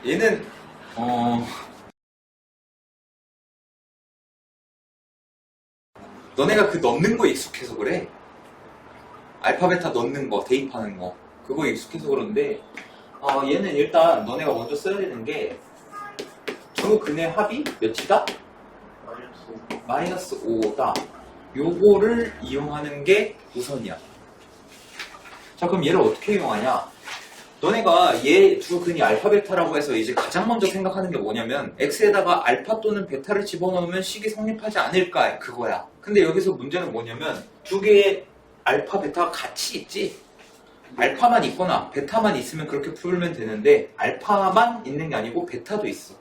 얘는 너네가 그 넣는 거에 익숙해서 그래. 알파 베타 넣는 거, 대입하는 거 그거에 익숙해서 그런데 얘는 일단 너네가 먼저 써야 되는 게 두 근의 합이 몇이다? 마이너스 5다. 요거를 이용하는 게 우선이야. 자, 그럼 얘를 어떻게 이용하냐? 너네가 얘 두 근이 알파 베타라고 해서 이제 가장 먼저 생각하는 게 뭐냐면 x에다가 알파 또는 베타를 집어넣으면 식이 성립하지 않을까, 그거야. 근데 여기서 문제는 뭐냐면 두 개의 알파 베타가 같이 있지. 알파만 있거나 베타만 있으면 그렇게 풀면 되는데 알파만 있는 게 아니고 베타도 있어.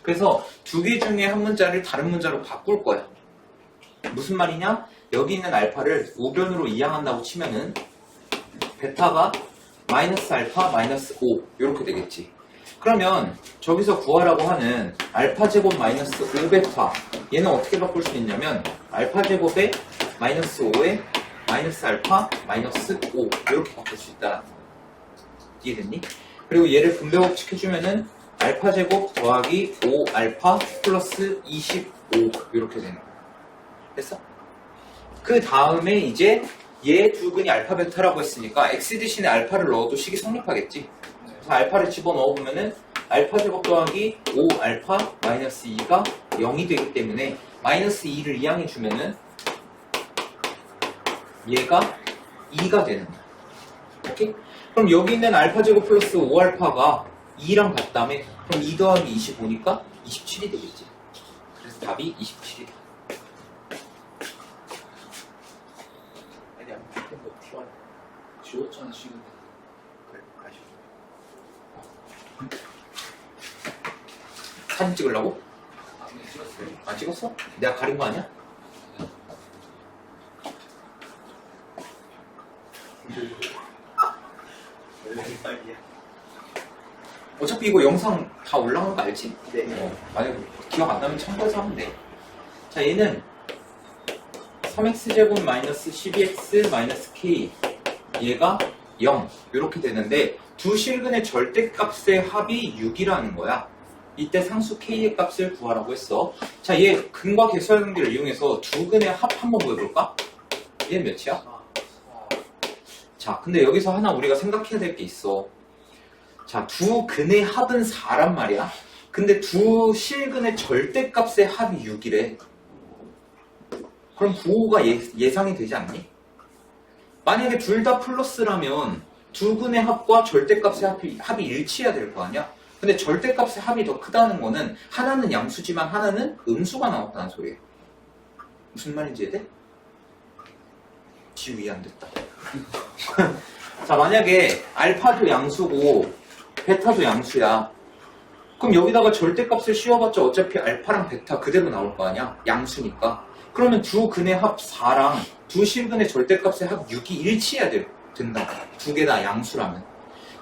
그래서 두 개 중에 한 문자를 다른 문자로 바꿀 거야. 무슨 말이냐? 여기 있는 알파를 우변으로 이항한다고 치면은 베타가 마이너스 알파 마이너스 5 이렇게 되겠지. 그러면 저기서 구하라고 하는 알파 제곱 마이너스 5베타 얘는 어떻게 바꿀 수 있냐면 알파 제곱에 마이너스 5에 마이너스 알파 마이너스 5 이렇게 바꿀 수 있다. 이해됐니? 그리고 얘를 분배 법칙 해주면은 알파 제곱 더하기 5 알파 플러스 25 이렇게 되는 거야. 됐어? 그 다음에 이제 얘 두 근이 알파 베타라고 했으니까 x 대신에 알파를 넣어도 식이 성립하겠지. 그래서 알파를 집어넣어 보면은 알파 제곱 더하기 5 알파 마이너스 2가 0이 되기 때문에 마이너스 2를 이항해 주면은 얘가 2가 되는 거야. 오케이? 그럼 여기 있는 알파 제곱 플러스 5 알파가 2랑 같다며? 그럼 2 더하기 25니까 27이 되겠지. 그래서 답이 27이다. 아니야, 뭐 T1 지웠잖아 지금. 그래, 아쉬워. 사진 찍으려고? 네, 찍었어요. 안 찍었어? 내가 가린 거 아니야? 어차피 이거 영상 다 올라간 거 알지? 네. 만약에 기억 안 나면 참고해서 하면 돼. 자, 얘는 3x제곱 마이너스 12x 마이너스 k 얘가 0 이렇게 되는데 두 실근의 절대값의 합이 6이라는 거야. 이때 상수 k의 값을 구하라고 했어. 자, 얘 근과 계수할 관계를 이용해서 두 근의 합 한번 구해볼까? 얘는 몇이야? 자, 근데 여기서 하나 우리가 생각해야 될 게 있어. 자, 두 근의 합은 4란 말이야. 근데 두 실근의 절대값의 합이 6이래. 그럼 부호가 예상이 되지 않니? 만약에 둘 다 플러스라면 두 근의 합과 절대값의 합이 일치해야 될 거 아니야? 근데 절대값의 합이 더 크다는 거는 하나는 양수지만 하나는 음수가 나왔다는 소리야. 무슨 말인지 이해돼? 지우 이해 안 됐다. 자, 만약에 알파도 양수고 베타도 양수야. 그럼 여기다가 절대값을 씌워봤자 어차피 알파랑 베타 그대로 나올 거 아니야? 양수니까. 그러면 두 근의 합 4랑 두 실근의 절대값의 합 6이 일치해야 된다. 두 개 다 양수라면.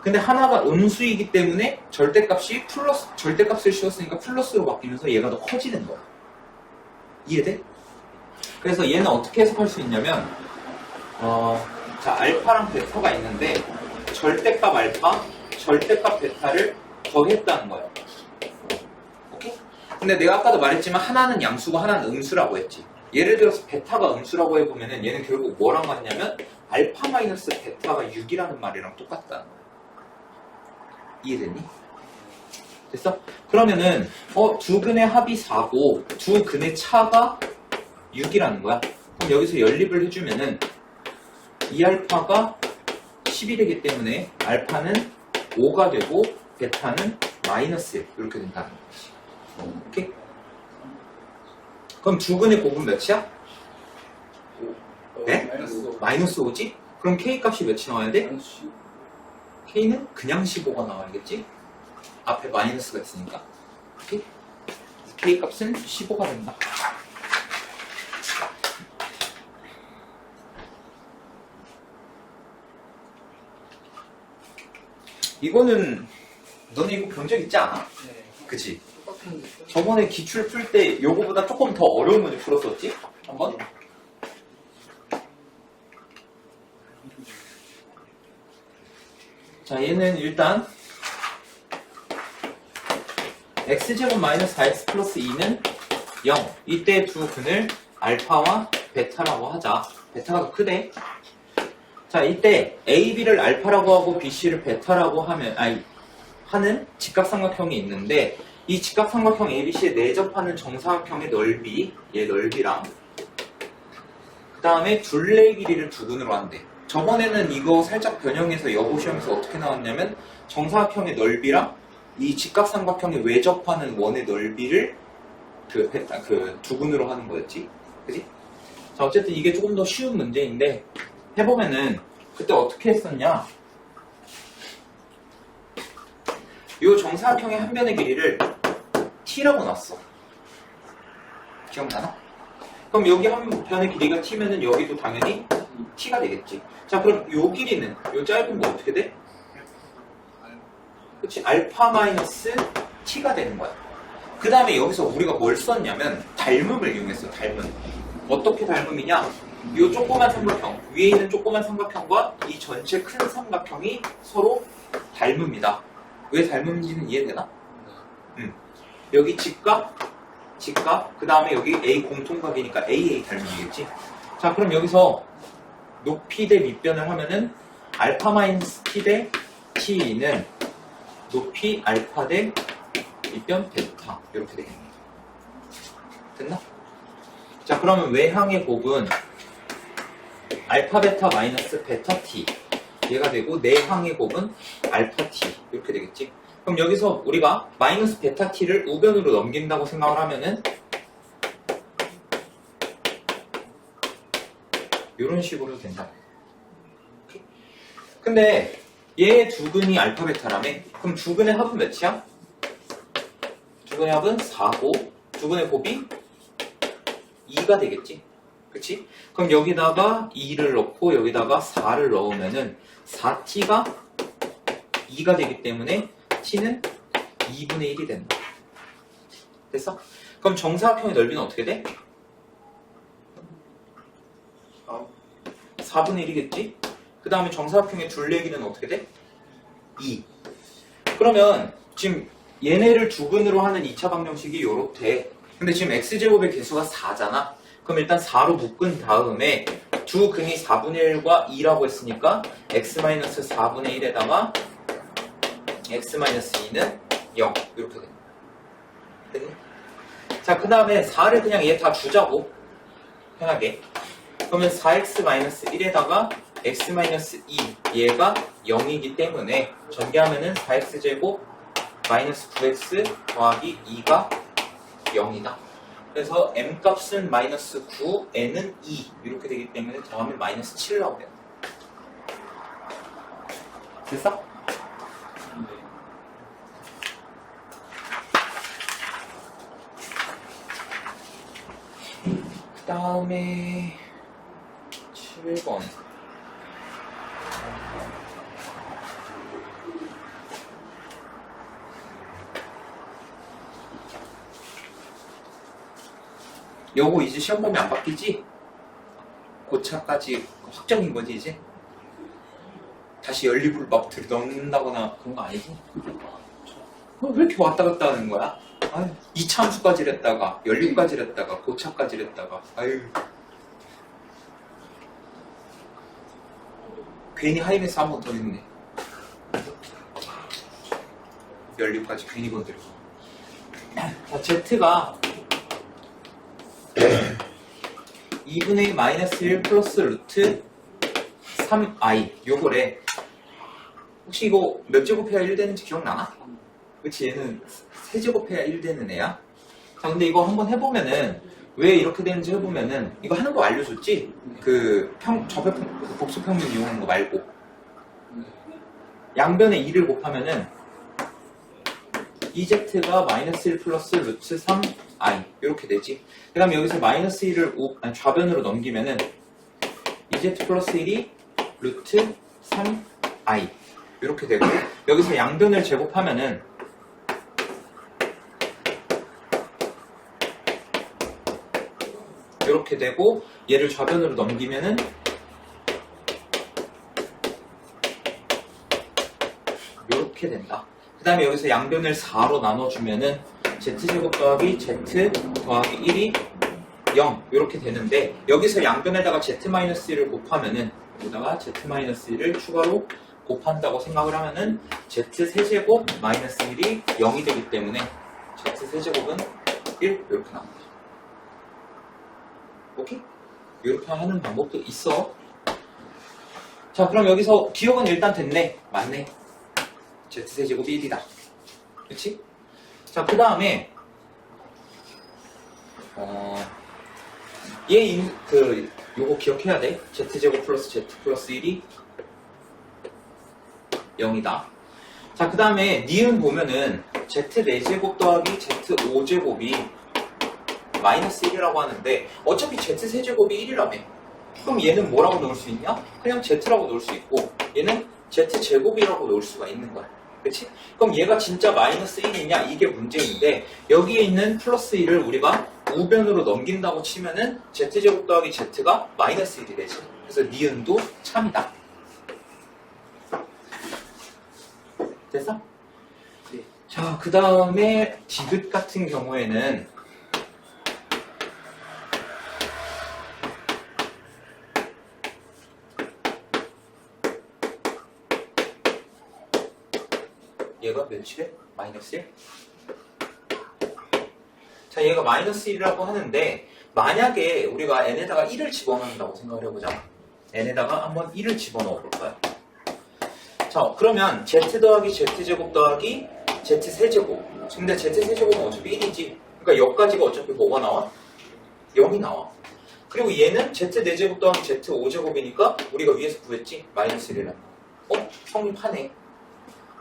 근데 하나가 음수이기 때문에 절대값이 플러스, 절대값을 씌웠으니까 플러스로 바뀌면서 얘가 더 커지는 거야. 이해돼? 그래서 얘는 어떻게 해석할 수 있냐면 자, 알파랑 베타가 있는데 절대값 알파, 절대값 베타를 더했다는 거예요. 오케이? 근데 내가 아까도 말했지만 하나는 양수고 하나는 음수라고 했지. 예를 들어서 베타가 음수라고 해보면은 얘는 결국 뭐랑 같냐면 알파 마이너스 베타가 6이라는 말이랑 똑같다는 거야. 이해됐니? 됐어? 그러면은 두 근의 합이 4고 두 근의 차가 6이라는 거야. 그럼 여기서 연립을 해주면은 2알파가 10이 되기 때문에 알파는 5가 되고 베타는 마이너스 1 이렇게 된다는 거지. 오케이? 그럼 두 근의 곱은 몇이야? 네? 마이너스 5지? 그럼 k 값이 몇이 나와야 돼? k는 그냥 15가 나와야겠지? 앞에 마이너스가 있으니까. 오케이? k 값은 15가 된다. 이거는 너네 이거 본 적 있지 않아? 네. 그치? 똑같은 저번에 기출 풀 때 요거보다 조금 더 어려운 문제 풀었었지? 한번? 자, 얘는 일단 x제곱 마이너스 4x 플러스 2는 0. 이때 두 근을 알파와 베타라고 하자. 베타가 더 크대. 자, 이때 AB를 알파라고 하고 BC를 베타라고 하는 직각삼각형이 있는데 이 직각삼각형 ABC에 내접하는 정사각형의 넓이, 얘 넓이랑 그 다음에 둘레 길이를 두 근으로 한대. 저번에는 이거 살짝 변형해서 여고시험에서 어떻게 나왔냐면 정사각형의 넓이랑 이 직각삼각형에 외접하는 원의 넓이를 두 근으로 하는 거였지. 그지? 자, 어쨌든 이게 조금 더 쉬운 문제인데 해보면은 그때 어떻게 했었냐? 이 정사각형의 한 변의 길이를 t라고 놨어. 기억나나? 그럼 여기 한 변의 길이가 t면은 여기도 당연히 t가 되겠지. 자, 그럼 요 길이는 요 짧은 거 어떻게 돼? 그치? 알파 마이너스 t가 되는 거야. 그 다음에 여기서 우리가 뭘 썼냐면 닮음을 이용했어. 닮음. 어떻게 닮음이냐? 이 조그만 삼각형, 위에 있는 조그만 삼각형과 이 전체 큰 삼각형이 서로 닮음이다. 왜 닮음인지는 이해되나? 여기 직각, 그 다음에 여기 A 공통각이니까 AA 닮음이겠지? 자, 그럼 여기서 높이 대 밑변을 하면은 알파 마이너스 T 대 T는 높이 알파 대 밑변 베타 이렇게 되겠네. 됐나? 자, 그러면 외항의 곱은 알파 베타 마이너스 베타 t 얘가 되고 내항의 곱은 알파 t 이렇게 되겠지. 그럼 여기서 우리가 마이너스 베타 t를 우변으로 넘긴다고 생각을 하면은 이런 식으로 된다. 근데 얘 두 근이 알파 베타라며? 그럼 두 근의 합은 몇이야? 두 근의 합은 4고 두 근의 곱이 2가 되겠지. 그치? 그럼 여기다가 2를 넣고 여기다가 4를 넣으면은 4t가 2가 되기 때문에 t는 2분의 1이 된다. 됐어? 그럼 정사각형의 넓이는 어떻게 돼? 4분의 1이겠지? 그 다음에 정사각형의 둘레 길이는 어떻게 돼? 2. 그러면 지금 얘네를 두 근으로 하는 2차 방정식이 요렇대. 근데 지금 x제곱의 개수가 4잖아. 그럼 일단 4로 묶은 다음에 두 근이 4분의 1과 2라고 했으니까 x-4분의 1에다가 x-2는 0 이렇게 됩니다. 됐니? 자, 그 다음에 4를 그냥 얘 다 주자고 편하게. 그러면 4x-1에다가 x-2 얘가 0이기 때문에 전개하면은 4x제곱 마이너스 9x 더하기 2가 0이다. 그래서 m값은 마이너스 9, n은 2 이렇게 되기 때문에 더하면 마이너스 7 나오게 된다. 됐어? 그 다음에 7번 요거 이제 시험 보면 안 바뀌지? 고차까지 확정인 거지 이제? 다시 연립을 막 넣는다거나 그런 거 아니지? 왜 이렇게 왔다 갔다 하는 거야? 아유, 이차함수까지 랬다가 연립까지 랬다가 고차까지 랬다가 아유 괜히 하이메스 한 번 더 했네. 연립까지 괜히 건드리고. 자, Z가 2분의 마이너스 1 플러스 루트 3i 요거래. 혹시 이거 몇 제곱해야 1 되는지 기억나나? 그치, 얘는 세제곱해야 1 되는 애야. 자, 근데 이거 한번 해보면은 왜 이렇게 되는지 해보면은 이거 하는 거 알려줬지? 그 복수평면 이용하는 거 말고 양변에 2를 곱하면은 2z가 마이너스 1 플러스 루트 3i 이렇게 되지. 그 다음에 여기서 마이너스 1을 좌변으로 넘기면은 2z 플러스 1이 루트 3i 이렇게 되고 여기서 양변을 제곱하면은 이렇게 되고 얘를 좌변으로 넘기면은 이렇게 된다. 그 다음에 여기서 양변을 4로 나눠주면은 z제곱 더하기 z 더하기 1이 0 이렇게 되는데 여기서 양변에다가 z-1을 곱하면은 여기다가 z-1을 추가로 곱한다고 생각을 하면은 z-세제곱 마이너스 1이 0이 되기 때문에 z-세제곱은 1 이렇게 나옵니다. 오케이? 이렇게 하는 방법도 있어. 자, 그럼 여기서 기억은 일단 됐네. 맞네. z세제곱이 1이다. 그치? 자, 그 다음에 요거 기억해야 돼. z제곱 플러스 z 플러스 1이 0이다. 자, 그 다음에 니은 보면은 z4제곱 더하기 z5제곱이 마이너스 1이라고 하는데 어차피 z4제곱이 1이라며. 그럼 얘는 뭐라고 넣을 수 있냐? 그냥 z라고 넣을 수 있고 얘는 z제곱이라고 넣을 수가 있는 거야. 그치? 그럼 얘가 진짜 마이너스 1이냐? 이게 문제인데 여기에 있는 플러스 1을 우리가 우변으로 넘긴다고 치면은 z제곱 더하기 z가 마이너스 1이 되지. 그래서 니은도 참이다. 됐어? 네. 자, 그 다음에 디귿 같은 경우에는 얘가 몇이래? 마이너스 1? 자, 얘가 마이너스 1이라고 하는데 만약에 우리가 n에다가 1을 집어넣는다고 생각을 해보자. n에다가 한번 1을 집어넣어 볼 거야. 자, 그러면 z 더하기 z제곱 더하기 z세제곱. 근데 z세제곱은 어차피 1이지. 그러니까 여기까지가 어차피 뭐가 나와? 0이 나와. 그리고 얘는 z4제곱 더하기 z5제곱이니까 우리가 위에서 구했지? 마이너스 1이라. 성립하네.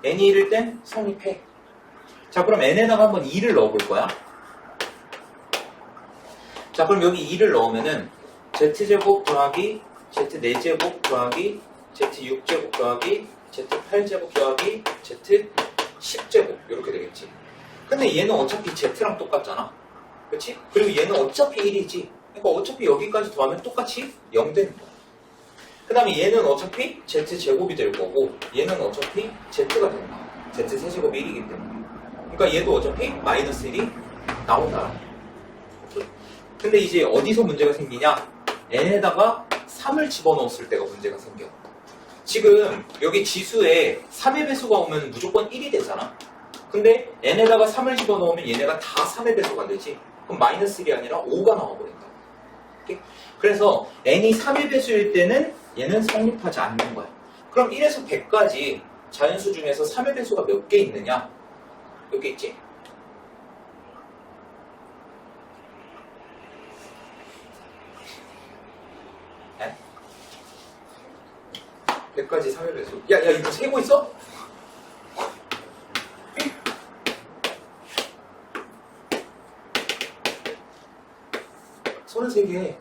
n이 1일 땐 성립해. 자, 그럼 n에다가 한번 2를 넣어볼 거야. 자, 그럼 여기 2를 넣으면은 z제곱 더하기 z4제곱 더하기 z6제곱 더하기 z8제곱 더하기 z10제곱 이렇게 되겠지. 근데 얘는 어차피 z랑 똑같잖아. 그치? 그리고 얘는 어차피 1이지. 그러니까 어차피 여기까지 더하면 똑같이 0 되는 거야. 그 다음에 얘는 어차피 z제곱이 될 거고 얘는 어차피 z가 된다. z세제곱이 1이기 때문에. 그러니까 얘도 어차피 마이너스 1이 나온다. 근데 이제 어디서 문제가 생기냐? n에다가 3을 집어넣었을 때가 문제가 생겨. 지금 여기 지수에 3의 배수가 오면 무조건 1이 되잖아. 근데 n에다가 3을 집어넣으면 얘네가 다 3의 배수가 되지. 그럼 마이너스 1이 아니라 5가 나와버린다. 오케이? 그래서 n이 3의 배수일 때는 얘는 성립하지 않는 거야. 그럼 1에서 100까지 자연수 중에서 3의 배수가 몇 개 있느냐? 몇 개 있지? 네? 100까지 3의 배수. 야, 이거 세고 있어? 서른 3개.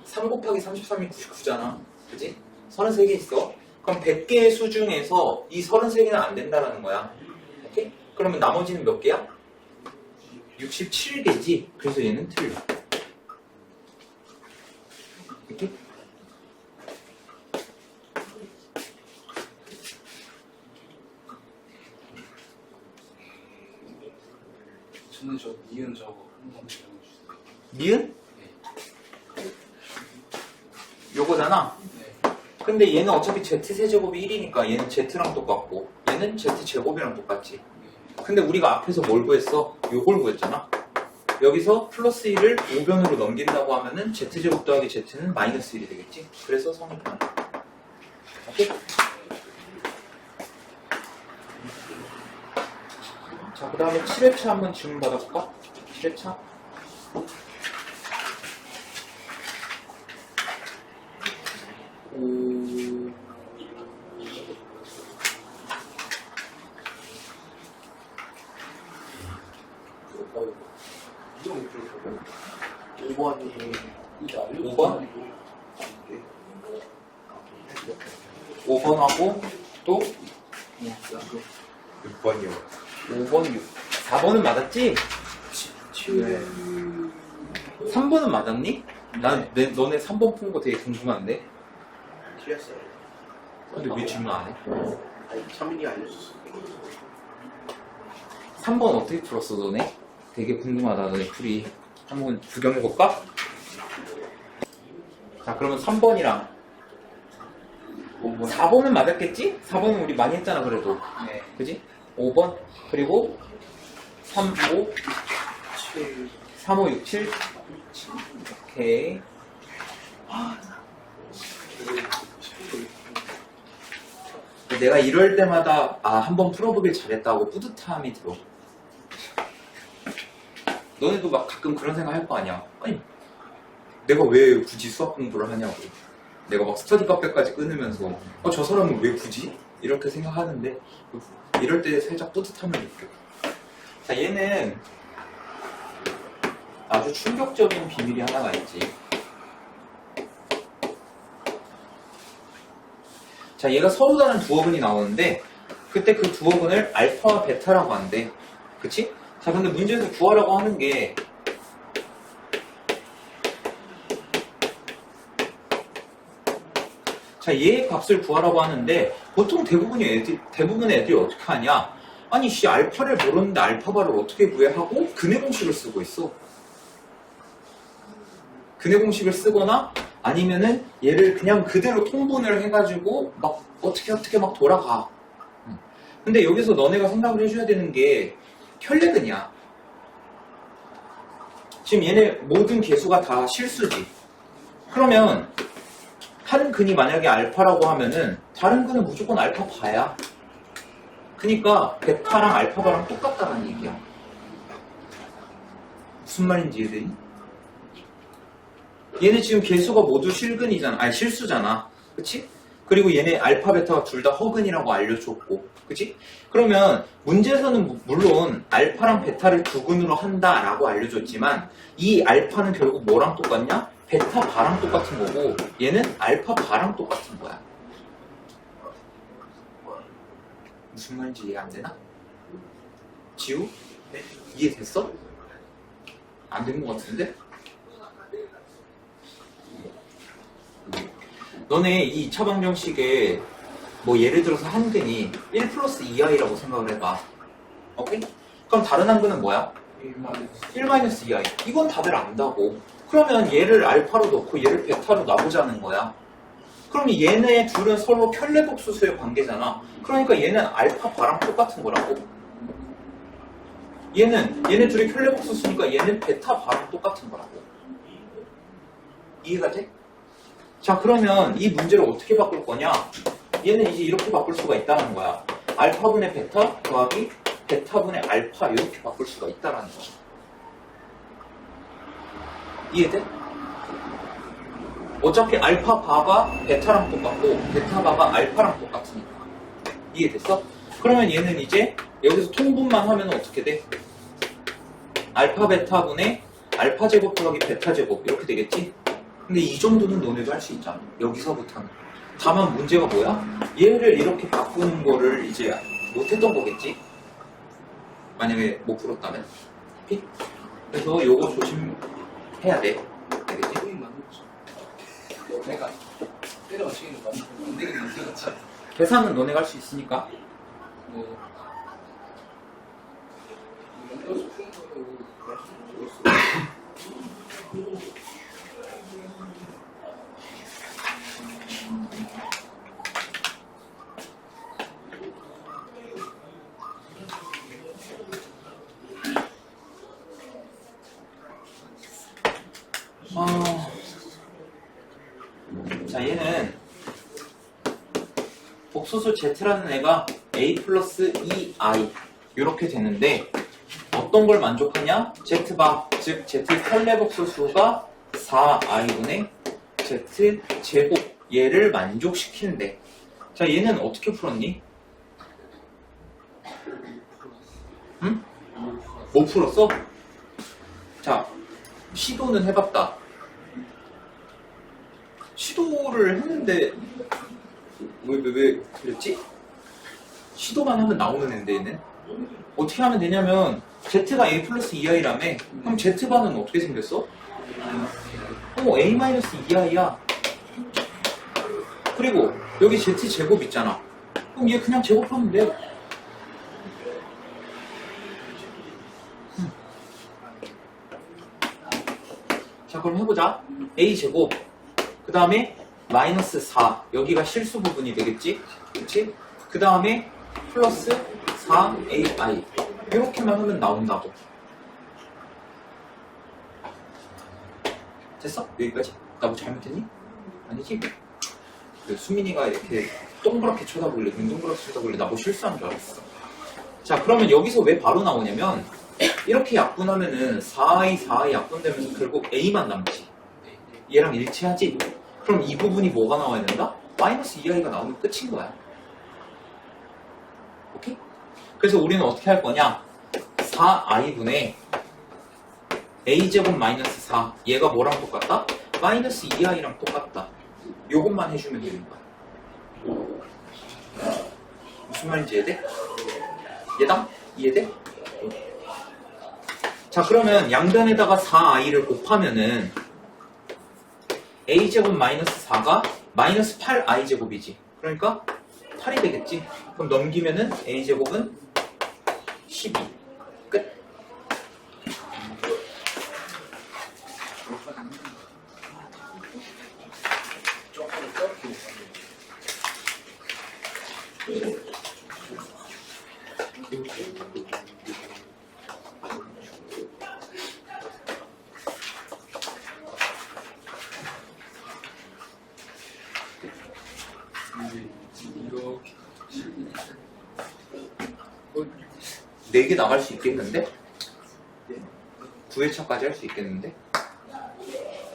3 곱하기 33이 99잖아. 그지? 33개 있어. 그럼 100개의 수 중에서 이 33개는 안 된다는 거야. 오케이? 그러면 나머지는 몇 개야? 67개지. 그래서 얘는 틀려. 오케이? 저는 저 니은 저거 한번 배워주세요. 니은? 네. 요거잖아. 네. 근데 얘는 어차피 z세제곱이 1이니까 얘는 z랑 똑같고 얘는 z제곱이랑 똑같지. 근데 우리가 앞에서 뭘 구했어? 요걸 구했잖아. 여기서 플러스 1을 우변으로 넘긴다고 하면은 z제곱 더하기 z는 마이너스 1이 되겠지. 그래서 성립하는 거야. 오케이? 자, 그 다음에 7회차 한번 질문 받아볼까? 7회차. 오 5번하고 또 6번이요. 5번, 4번은 맞았지? 네. 3번은 맞았니? 너네 3번 푼 거 되게 궁금한데? 틀렸어요. 근데 왜 질문 안 해? 아니, 3일이 알려줬어. 3번 어떻게 풀었어, 너네? 되게 궁금하다, 너네 풀이. 한번 구경해볼까? 자, 그러면 3번이랑 4번은 맞았겠지? 4번은 우리 많이 했잖아, 그래도. 네. 그지? 5번, 그리고 3, 5, 7. 3, 5, 6, 7. 오케이. 내가 이럴 때마다, 한번 풀어보길 잘했다고 뿌듯함이 들어. 너네도 막 가끔 그런 생각 할 거 아니야. 아니, 내가 왜 굳이 수학 공부를 하냐고. 내가 막 스터디 카페까지 끊으면서, 저 사람은 왜 굳이? 이렇게 생각하는데, 이럴 때 살짝 뿌듯함을 느껴. 자, 얘는 아주 충격적인 비밀이 하나가 있지. 자, 얘가 서로 다른 두어근이 나오는데, 그때 그 두어근을 알파와 베타라고 한대. 그치? 자, 근데 문제에서 구하라고 하는 게, 자, 얘의 값을 구하라고 하는데, 보통 대부분의 애들이 어떻게 하냐? 아니, 알파를 모르는데 알파바를 어떻게 구해? 하고, 근해 공식을 쓰고 있어. 근해 공식을 쓰거나, 아니면은 얘를 그냥 그대로 통분을 해가지고, 막, 어떻게 막 돌아가. 근데 여기서 너네가 생각을 해줘야 되는 게, 혈례근이야. 지금 얘네 모든 개수가 다 실수지. 그러면, 한 근이 만약에 알파라고 하면은 다른 근은 무조건 알파바야. 그러니까 베타랑 알파바랑 똑같다는 얘기야. 무슨 말인지 이해되니? 얘네 지금 개수가 모두 실근이잖아. 아니 실수잖아. 그치? 그리고 얘네 알파 베타가 둘 다 허근이라고 알려줬고. 그치? 그러면 문제에서는 물론 알파랑 베타를 두 근으로 한다라고 알려줬지만 이 알파는 결국 뭐랑 똑같냐? 베타 바랑 똑같은 거고 얘는 알파 바랑 똑같은 거야. 무슨 말인지 이해 안 되나? 지우? 네? 이해됐어? 안 된 것 같은데? 너네 이 2차 방정식에 뭐 예를 들어서 한 근이 1 플러스 2i라고 생각을 해봐. 오케이? 그럼 다른 한 근은 뭐야? 1 마이너스 2i. 이건 다들 안다고. 그러면 얘를 알파로 넣고 얘를 베타로 놔보자는 거야. 그럼 얘네 둘은 서로 켤레복수수의 관계잖아. 그러니까 얘는 알파 바랑 똑같은 거라고. 얘네 둘이 켤레복수수니까 얘는 베타 바랑 똑같은 거라고. 이해가 돼? 자, 그러면 이 문제를 어떻게 바꿀 거냐? 얘는 이제 이렇게 바꿀 수가 있다는 거야. 알파분의 베타 더하기 베타분의 알파 이렇게 바꿀 수가 있다는 거야. 이해돼? 어차피 알파 바가 베타랑 똑같고 베타 바가 알파랑 똑같으니까. 이해됐어? 그러면 얘는 이제 여기서 통분만 하면 어떻게 돼? 알파 베타분의 알파 제곱 더하기 베타 제곱 이렇게 되겠지? 근데 이 정도는 너네도 할 수 있잖아. 여기서부터는. 다만 문제가 뭐야? 얘를 이렇게 바꾸는 거를 이제 못했던 거겠지? 만약에 못 풀었다면. 그래서 요거 조심해야 돼. 알겠지? 내가 때려치기는 안 되긴 만들었지. 계산은 너네가 할 수 있으니까. 네. 자, 얘는 복소수 Z라는 애가 A 플러스 2i 이렇게 되는데 어떤 걸 만족하냐? Z바, 즉 Z 켤레복소수가 4i분의 Z 제곱 얘를 만족시키는데 자, 얘는 어떻게 풀었니? 응? 못 풀었어? 자, 시도는 해봤다. 시도를 했는데 왜 그랬지? 시도만 하면 나오는 앤데 얘는 어떻게 하면 되냐면 Z가 A 플러스 2i라며 그럼 Z바는 어떻게 생겼어? A 마이너스 2i야. 그리고 여기 Z 제곱 있잖아. 그럼 얘 그냥 제곱하면 돼. 자, 그럼 해보자. a제곱, 그 다음에 마이너스 4, 여기가 실수 부분이 되겠지? 그치? 그 다음에 플러스 4ai, 이렇게만 하면 나온다고. 됐어? 여기까지? 나 뭐 잘못했니? 아니지? 그 수민이가 이렇게 동그랗게 쳐다볼래, 눈 동그랗게 쳐다볼래, 나 뭐 실수한 줄 알았어. 자, 그러면 여기서 왜 바로 나오냐면, 이렇게 약분하면은 4i, 4i 약분되면서 결국 a만 남지. 얘랑 일치하지? 그럼 이 부분이 뭐가 나와야 된다? 마이너스 2i가 나오면 끝인 거야. 오케이? 그래서 우리는 어떻게 할 거냐? 4i분의 a제곱 마이너스 4, 얘가 뭐랑 똑같다? 마이너스 2i랑 똑같다. 요것만 해주면 되는 거야. 무슨 말인지 이해돼? 얘당? 이해돼? 자, 그러면 양변에다가 4i를 곱하면은 a제곱 마이너스 4가 마이너스 8i제곱이지. 그러니까 8이 되겠지. 그럼 넘기면은 a제곱은 12. 끝. 조금 짧게. 이렇게 4개 나갈 수 있겠는데? 9회차까지 할 수 있겠는데?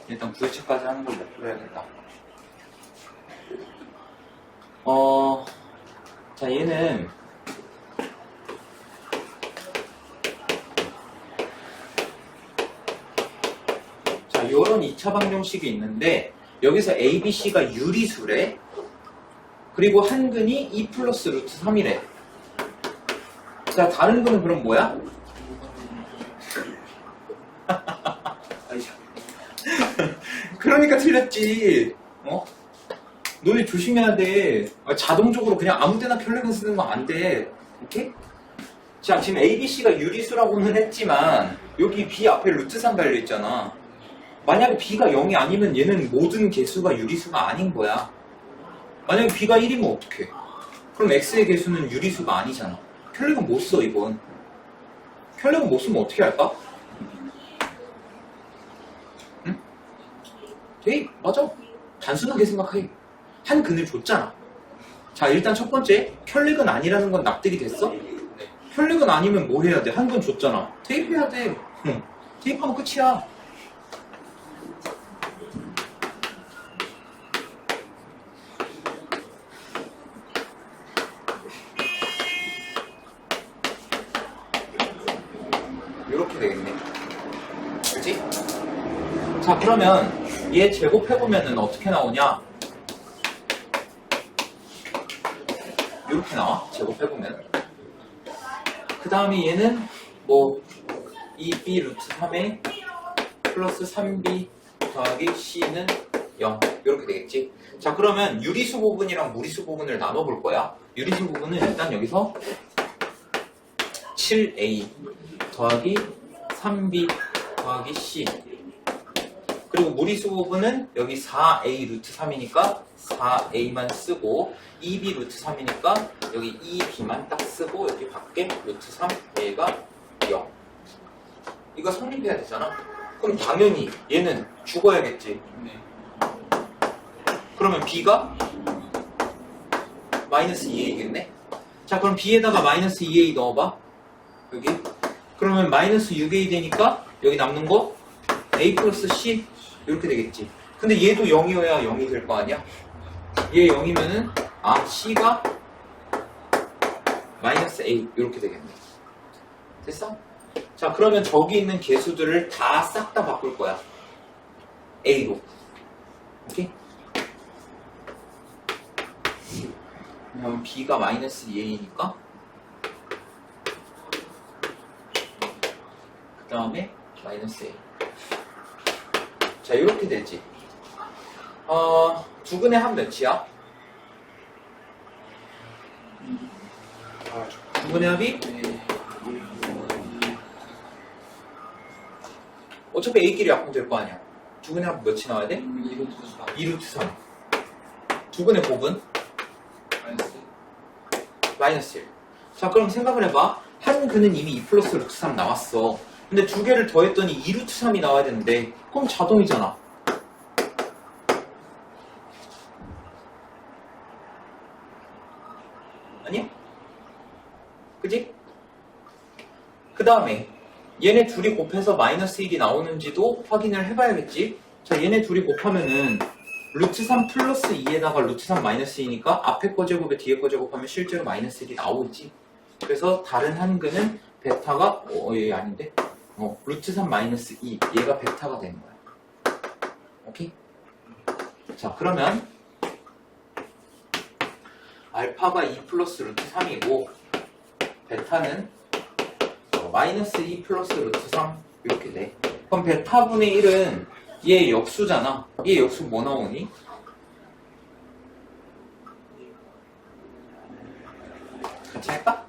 일단 9회차까지 하는 걸 목표로 해야겠다. 자, 얘는 자, 요런 2차 방정식이 있는데 여기서 A, B, C가 유리수래. 그리고 한 근이 2 플러스 루트 3이래. 자, 다른 근은 그럼 뭐야? 그러니까 틀렸지. 어? 너네 조심해야 돼. 자동적으로 그냥 아무 데나 켤레근 쓰는 거 안 돼. 오케이? 자, 지금 A, B, C가 유리수라고는 했지만 여기 B 앞에 루트 3 달려있잖아. 만약에 B가 0이 아니면 얘는 모든 개수가 유리수가 아닌 거야. 만약에 B가 1이면 어떡해? 그럼 X의 개수는 유리수가 아니잖아. 켤레근 못 써, 이건. 켤레근 못 쓰면 어떻게 할까? 응? 되게 맞아. 단순하게 생각해. 한 근을 줬잖아. 자, 일단 첫 번째, 켤레근 아니라는 건 납득이 됐어? 켤레근 아니면 뭐 해야 돼? 한 근 줬잖아. 테이프해야 돼. 응. 테이프하면 끝이야. 이렇게 되겠네. 그치? 자, 그러면 얘 제곱해보면은 어떻게 나오냐? 이렇게 나와. 제곱해보면. 그 다음에 얘는 뭐 2b 루트 3에 플러스 3b 더하기 c는 0. 이렇게 되겠지. 자, 그러면 유리수 부분이랑 무리수 부분을 나눠볼 거야. 유리수 부분은 일단 여기서 7a 더하기 3b 더하기 c, 그리고 무리수 부분은 여기 4a 루트 3이니까 4a만 쓰고 2b 루트 3이니까 여기 2b만 딱 쓰고 여기 밖에 루트 3a가 0. 이거 성립해야 되잖아. 그럼 당연히 얘는 죽어야겠지. 그러면 b가 마이너스 2a겠네. 자, 그럼 b에다가 마이너스 2a 넣어봐. 여기. 그러면 마이너스 6a 되니까 여기 남는 거 a 플러스 c 이렇게 되겠지. 근데 얘도 0이어야 0이 될 거 아니야? 얘 0이면은 c가 마이너스 a 이렇게 되겠네. 됐어? 자, 그러면 저기 있는 개수들을 다 싹 다 바꿀 거야. a로. 오케이? 그러면 b가 마이너스 2a니까 그 다음에 마이너스 a. 자, 이렇게 되지. 두 근의 합 몇이야? 두 분의 합이 어차피 A끼리 약분될 거 아니야. 두 분의 합 몇이 나와야 돼? 2루트 3. 두 분의 곱은? 마이너스 1. 자, 그럼 생각을 해봐. 한 근은 이미 2 플러스 루트 3 나왔어. 근데 두 개를 더했더니 2루트 3이 나와야 되는데, 그럼 자동이잖아. 아니? 그지? 그 다음에 얘네 둘이 곱해서 마이너스 1이 나오는지도 확인을 해봐야겠지? 자, 얘네 둘이 곱하면은 루트 3 플러스 2에다가 루트 3 마이너스 2니까 앞에 거 제곱에 뒤에 거 제곱하면 실제로 마이너스 1이 나오지. 그래서 다른 한근은 베타가 얘 아닌데? 루트 3 마이너스 2 얘가 베타가 되는 거야. 오케이? 자, 그러면 알파가 2 플러스 루트 3이고 베타는 마이너스 2 플러스 루트 3 이렇게 돼. 그럼 베타분의 1은 얘 역수잖아. 얘 역수 뭐 나오니? 같이 할까?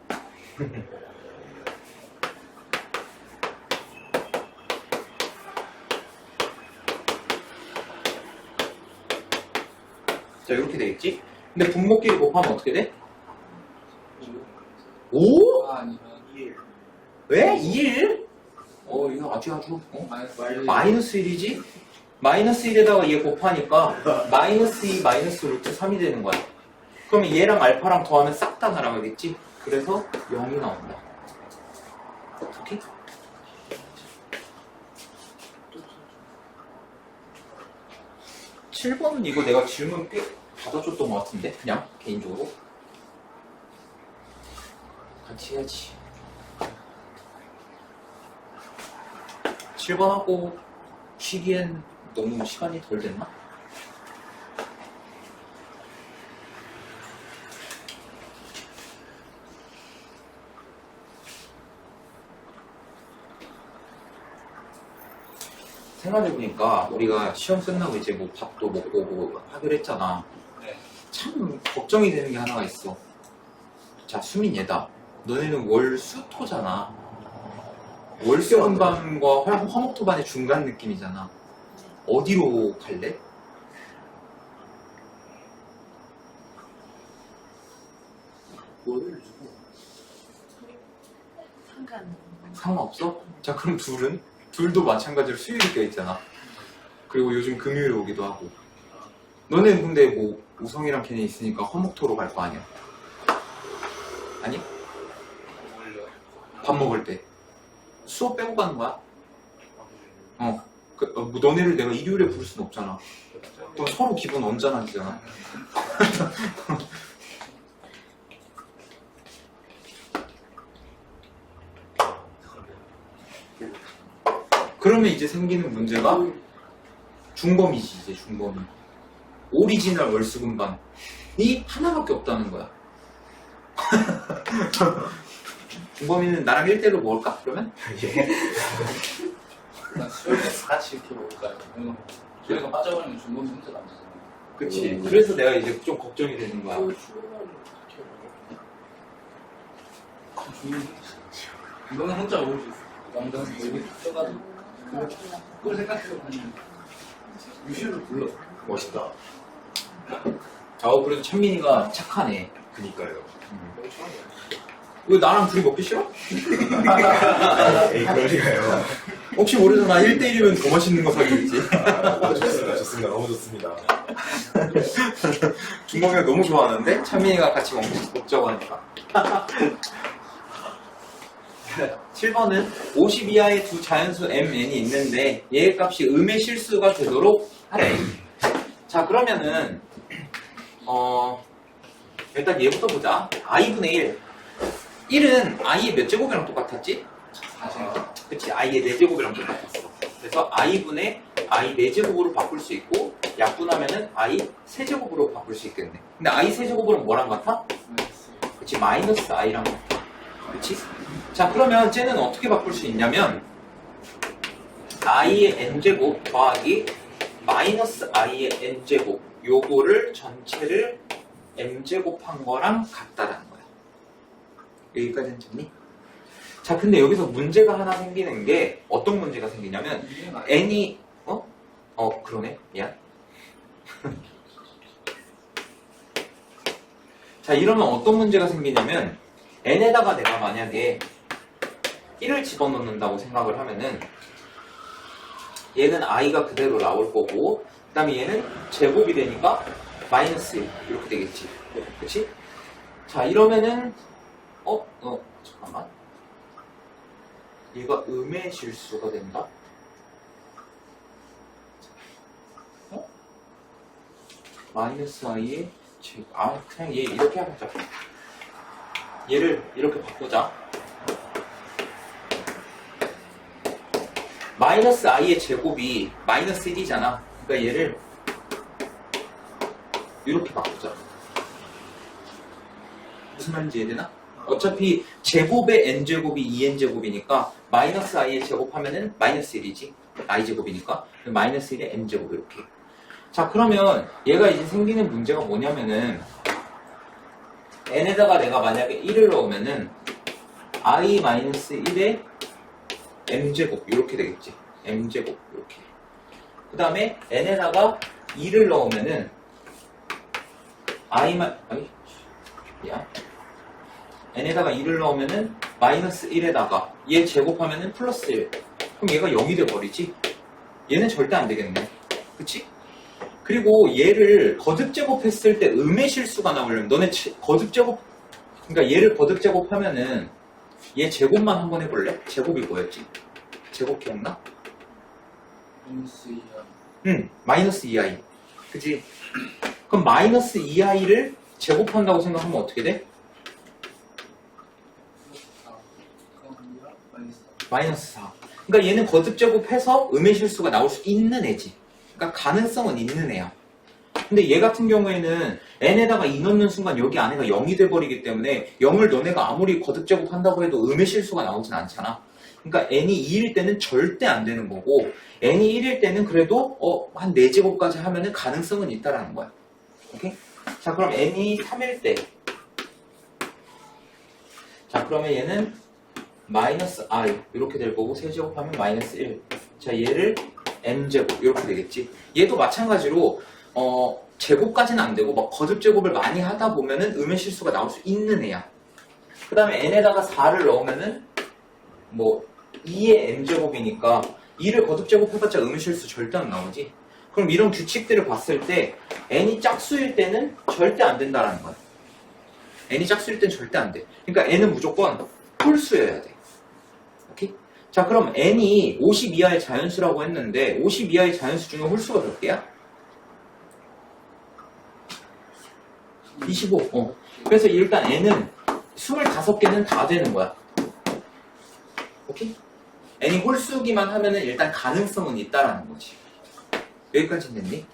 자, 이렇게 되겠지? 근데 분모끼리 곱하면 어떻게 돼? 5? 아니면 왜? 1? 이거 아주 마이너스 1이지? 마이너스 1에다가 얘 곱하니까 마이너스 2 마이너스 루트 3이 되는 거야. 그러면 얘랑 알파랑 더하면 싹 다 날아가겠지? 그래서 0이 나온다. 오케이? 칠 7번은 이거 내가 질문 꽤 받아줬던 것 같은데? 그냥 개인적으로 같이 해야지. 7번 하고 쉬기엔 너무 시간이 덜 됐나? 생각해보니까 우리가 시험 끝나고 이제 뭐 밥도 먹고 뭐 하기로 했잖아. 네. 참 걱정이 되는 게 하나가 있어. 자, 수민 얘다. 너네는 월수토잖아. 월수금반과 화목토반의 중간 느낌이잖아. 어디로 갈래? 뭐를 주고 상관없어? 자, 그럼 둘은? 둘도 마찬가지로 수요일이 껴있잖아. 그리고 요즘 금요일 오기도 하고. 너네는 근데 뭐 우성이랑 걔네 있으니까 화목토로 갈 거 아니야? 아니? 밥 먹을 때 수업 빼고 가는 거야? 뭐 너네를 내가 일요일에 부를 순 없잖아. 그럼 서로 기분 언짢아지잖아. 그러면 이제 생기는 문제가 중범이지. 이제 중범이 오리지널 월수금반이 하나밖에 없다는 거야. 중범이는 나랑 1대1로 먹을까? 그러면? 수요일에서 같이 이렇게 먹을까요? 저희가 빠져버리면 중범 혼자 남잖아요. 그치. 그래서 내가 이제 좀 걱정이 되는 거야. 너는 혼자 먹을 수 있어. 남자는 여기 떠가지고 그걸 생각해보면 유시를 불러. 멋있다. 그래도 찬민이가 착하네. 그니까요. 왜 나랑 둘이 먹기 싫어? 에이, 그럴 리가요. 혹시 모르잖아. 1대1이면 더 맛있는 거 사귀겠지. 좋습니다. 좋습니다. 너무 좋습니다. 중범이가 너무 좋아하는데 찬민이가 같이 먹자고 하니까. 7번은 50 이하의 두 자연수 mn이 있는데 얘의 값이 음의 실수가 되도록 하래. 자, 그러면은 일단 얘부터 보자. i분의 1. 1은 i의 몇 제곱이랑 똑같았지? 4제곱. 그치, i의 4제곱이랑 똑같았어. 그래서 i분의 i 4제곱으로 바꿀 수 있고 약분하면은 i 3제곱으로 바꿀 수 있겠네. 근데 i 3제곱으로는 뭐랑 같아? 그치, 마이너스 i랑 같아. 그치? 자, 그러면 쟤는 어떻게 바꿀 수 있냐면 i의 n제곱 더하기 마이너스 i의 n제곱 요거를 전체를 m제곱한 거랑 같다라는 거야. 여기까지는 됐니? 자, 근데 여기서 문제가 하나 생기는 게 어떤 문제가 생기냐면 n이 그러네. 미안. 자, 이러면 어떤 문제가 생기냐면 n에다가 내가 만약에 1을 집어넣는다고 생각을 하면은 얘는 i가 그대로 나올 거고 그 다음에 얘는 제곱이 되니까 마이너스 1 이렇게 되겠지. 그치? 자, 이러면은 잠깐만, 얘가 음의 실수가 된다? 마이너스 i의 제곱. 그냥 얘 이렇게 하자. 얘를 이렇게 바꾸자. 마이너스 i의 제곱이 마이너스 1이잖아. 그러니까 얘를 이렇게 바꾸자. 무슨 말인지 이해되나? 어차피 제곱의 n제곱이 2n제곱이니까 마이너스 i의 제곱하면은 마이너스 1이지. i제곱이니까 마이너스 1의 n제곱 이렇게. 자, 그러면 얘가 이제 생기는 문제가 뭐냐면은 n에다가 내가 만약에 1을 넣으면은 i-1의 m제곱 이렇게 되겠지. m제곱 이렇게. 그 다음에 n에다가 2를 넣으면은 n에다가 2를 넣으면은 마이너스 1에다가 얘 제곱하면은 플러스 1. 그럼 얘가 0이 돼버리지. 얘는 절대 안 되겠네. 그치? 그리고 얘를 거듭제곱했을 때 음의 실수가 나오려면 너네 거듭제곱, 그러니까 얘를 거듭제곱하면은 얘 제곱만 한번 해볼래? 제곱이 뭐였지? 제곱 기억나? 마이너스 2i. 응, 마이너스 2i. 그치? 그럼 마이너스 2i를 제곱한다고 생각하면 어떻게 돼? 마이너스 4. 그러니까 얘는 거듭제곱해서 음의 실수가 나올 수 있는 애지. 그러니까 가능성은 있는 애야. 근데 얘 같은 경우에는 n에다가 2 넣는 순간 여기 안에가 0이 돼버리기 때문에 0을 너네가 아무리 거듭제곱한다고 해도 음의 실수가 나오진 않잖아. 그러니까 n이 2일 때는 절대 안 되는 거고 n이 1일 때는 그래도 한 4제곱까지 하면은 가능성은 있다라는 거야. 오케이? 자, 그럼 n이 3일 때, 자, 그러면 얘는 마이너스 i 이렇게 될 거고 3제곱하면 마이너스 1. 자, 얘를 m제곱 이렇게 되겠지. 얘도 마찬가지로 제곱까지는 안 되고 막 거듭제곱을 많이 하다 보면은 음의 실수가 나올 수 있는 애야. 그 다음에 n에다가 4를 넣으면은 뭐 2의 m제곱이니까 2를 거듭제곱해봤자 음의 실수 절대 안 나오지. 그럼 이런 규칙들을 봤을 때 n이 짝수일 때는 절대 안 된다라는 거야. n이 짝수일 때는 절대 안 돼. 그러니까 n은 무조건 홀수여야 돼. 오케이? 자, 그럼 n이 50 이하의 자연수라고 했는데 50 이하의 자연수 중에 홀수가 몇 개야? 25. 그래서 일단 n은 25개는 다 되는 거야. 오케이? n이 홀수기만 하면은 일단 가능성은 있다라는 거지. 여기까지 됐니?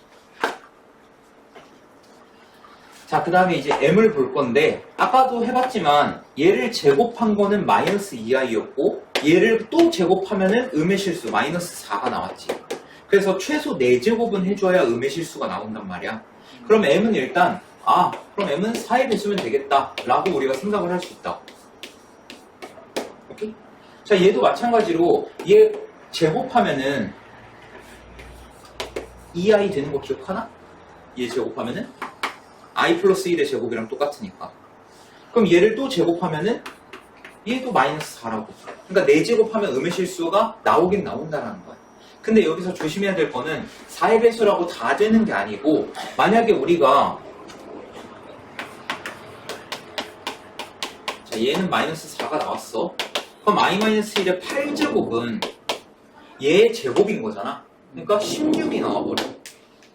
자, 그 다음에 이제 m을 볼 건데 아까도 해봤지만 얘를 제곱한 거는 마이너스 2i였고 얘를 또 제곱하면은 음의 실수 마이너스 4가 나왔지. 그래서 최소 4제곱은 해줘야 음의 실수가 나온단 말이야. 그럼 m은 일단 그럼 m은 4의 배수면 되겠다 라고 우리가 생각을 할 수 있다. 오케이? 자, 얘도 마찬가지로 얘 제곱하면은 2i 되는 거 기억하나? 얘 제곱하면은 i 플러스 1의 제곱이랑 똑같으니까. 그럼 얘를 또 제곱하면은 얘도 마이너스 4라고. 그러니까 4제곱하면 음의 실수가 나오긴 나온다라는 거야. 근데 여기서 조심해야 될 거는 4의 배수라고 다 되는 게 아니고 만약에 우리가 자, 얘는 마이너스 4가 나왔어. 그럼 i-1의 8제곱은 얘의 제곱인 거잖아. 그러니까 16이 나와버려.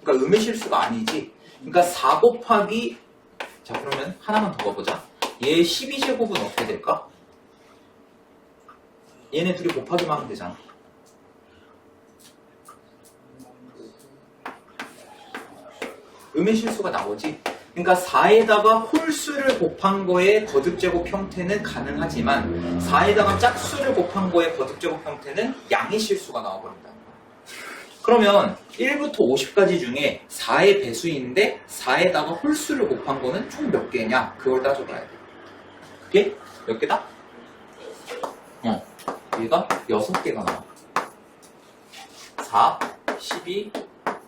그러니까 음의 실수가 아니지. 그러니까 4 곱하기, 자, 그러면 하나만 더 가보자. 얘의 12제곱은 어떻게 될까? 얘네 둘이 곱하기만 하면 되잖아. 음의 실수가 나오지. 그러니까 4에다가 홀수를 곱한 거의 거듭제곱 형태는 가능하지만 4에다가 짝수를 곱한 거의 거듭제곱 형태는 양의 실수가 나와버린다. 그러면 1부터 50까지 중에 4의 배수인데 4에다가 홀수를 곱한 거는 총 몇 개냐? 그걸 따져봐야 돼. 개? 몇 개다? 얘가 6개가 나와. 4, 12,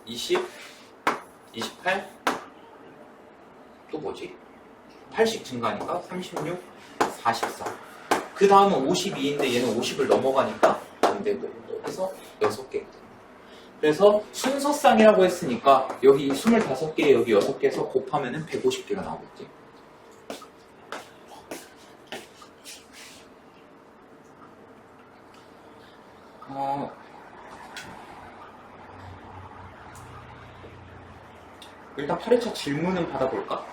20, 28, 또 뭐지? 80 증가하니까 36, 44. 그 다음은 52인데 얘는 50을 넘어가니까 안 되고. 그래서 6개. 그래서 순서쌍이라고 했으니까 여기 25개, 여기 6개에서 곱하면은 150개가 나오겠지. 일단 8회차 질문은 받아볼까?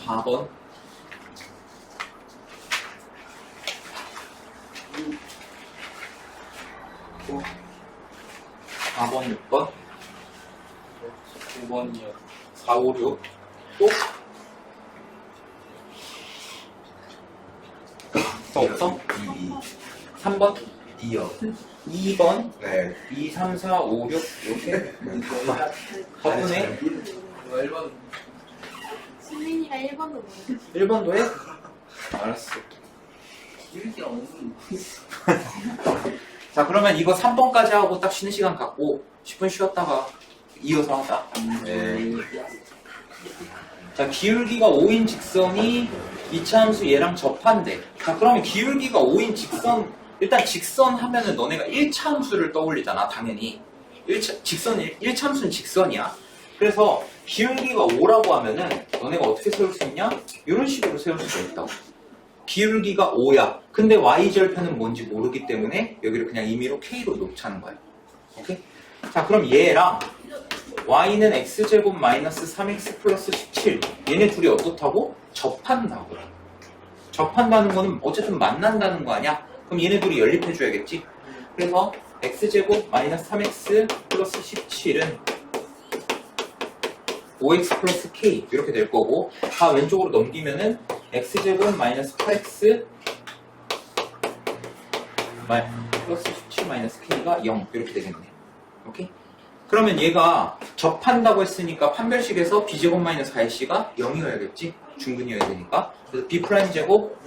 4번. 4번, 6번, 5번이요. 4, 5, 6, 또? 더 없어? 3번, 2요. 2번, 네. 2, 3, 4, 5, 6 이렇게 덕분에 1번. 수민이가 1번도 모르겠어. 1번도 해? 알았어. 기울기가 없는. 자, 그러면 이거 3번까지 하고 딱 쉬는 시간 갖고 10분 쉬었다가 이어서 하자. 네. 자, 기울기가 5인 직선이 이차함수 얘랑 접한대. 자, 그러면 기울기가 5인 직선, 일단 직선 하면은 너네가 1차함수를 떠올리잖아, 당연히. 1차함수는 직선이야. 그래서 기울기가 5라고 하면은 너네가 어떻게 세울 수 있냐? 이런 식으로 세울 수가 있다고. 기울기가 5야. 근데 y절편은 뭔지 모르기 때문에 여기를 그냥 임의로 k로 놓자는 거야. 오케이? 자, 그럼 얘랑 y는 x제곱 마이너스 3x 플러스 17. 얘네 둘이 어떻다고? 접한다고. 접한다는 거는 어쨌든 만난다는 거 아니야? 그럼 얘네 둘이 연립해줘야겠지? 그래서 x제곱 마이너스 3x 플러스 17은 5x 플러스 k 이렇게 될 거고, 다 왼쪽으로 넘기면은 x제곱 마이너스 8x 플러스 17 마이너스 k가 0 이렇게 되겠네. 오케이? 그러면 얘가 접한다고 했으니까 판별식에서 b제곱 마이너스 4ac가 0이어야겠지? 중근이어야 되니까. 그래서 b'제곱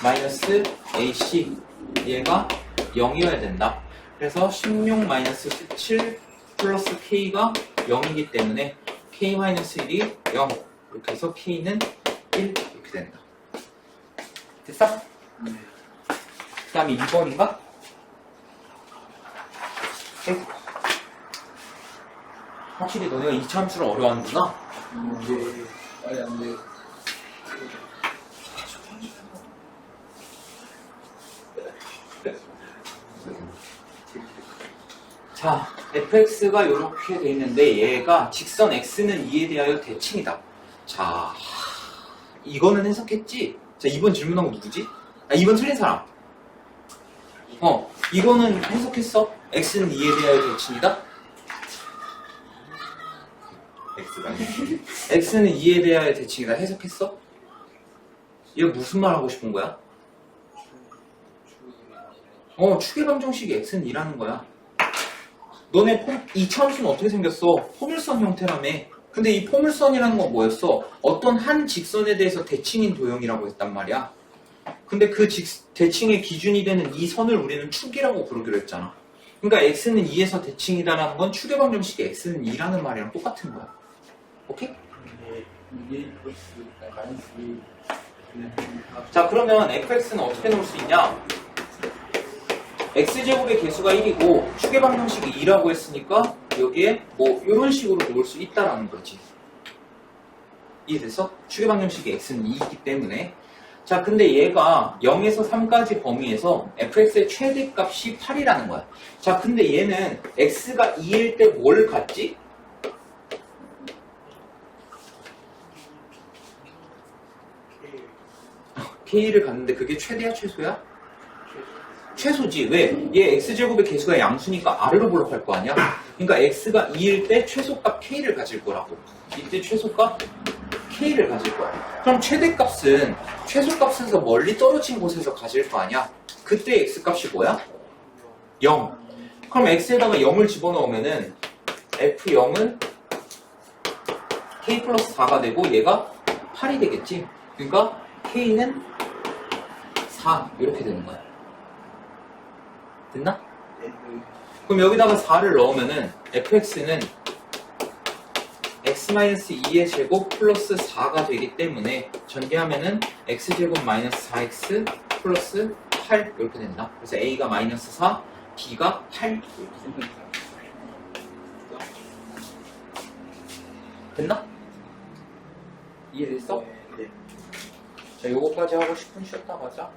마이너스 ac 얘가 0이어야 된다. 그래서 16 마이너스 17 플러스 k가 0이기 때문에 k-1이 0 이렇게 해서 k는 1 이렇게 된다. 됐어? 네. 그 다음에 2번인가? 확실히 너네가 이차함수를 어려워하는구나. 네. 빨리 안 돼. 자, fx가 이렇게 돼 있는데 얘가 직선 x는 2에 대하여 대칭이다. 자, 이거는 해석했지? 자, 2번 질문한 거 누구지? 아, 2번 틀린 사람. 이거는 해석했어? x는 2에 대하여 대칭이다? X가 x는 2에 대하여 대칭이다. 해석했어? 얘가 무슨 말 하고 싶은 거야? 축의 방정식이 x는 2라는 거야. 너네 이 차함수는 어떻게 생겼어? 포물선 형태라며. 근데 이 포물선이라는 건 뭐였어? 어떤 한 직선에 대해서 대칭인 도형이라고 했단 말이야. 근데 그 대칭의 기준이 되는 이 선을 우리는 축이라고 부르기로 했잖아. 그러니까 x는 2에서 대칭이다라는 건 축의 방정식이 x는 2라는 말이랑 똑같은 거야. 오케이? 이게 플러스 마이너스 2. 자, 그러면 fx는 어떻게 놓을 수 있냐? x제곱의 개수가 1이고 축의 방정식이 2라고 했으니까 여기에 뭐 이런 식으로 놓을 수 있다라는 거지. 이해됐어? 축의 방정식이 x는 2이기 때문에. 자, 근데 얘가 0에서 3까지 범위에서 fx의 최대값이 8이라는 거야. 자, 근데 얘는 x가 2일 때 뭘 갖지? k를 갖는데 그게 최대야 최소야? 최소지. 왜? 얘 x제곱의 개수가 양수니까 r로 볼록할 거 아니야? 그러니까 x가 2일 때 최소값 k를 가질 거라고. 이때 최소값 k를 가질 거야. 그럼 최대값은 최소값에서 멀리 떨어진 곳에서 가질 거 아니야? 그때 x값이 뭐야? 0. 그럼 x에다가 0을 집어넣으면은 F0은 K 플러스 4가 되고 얘가 8이 되겠지. 그러니까 K는 4 이렇게 되는 거야. 됐나? 그럼 여기다가 4를 넣으면은 fx는 x-2의 제곱 플러스 4가 되기 때문에 전개하면은 x제곱 마이너스 4x 플러스 8 이렇게 된다. 그래서 a가 마이너스 4, b가 8 됐나? 이해됐어? 네. 자, 요거까지 하고 10분 쉬었다 가자.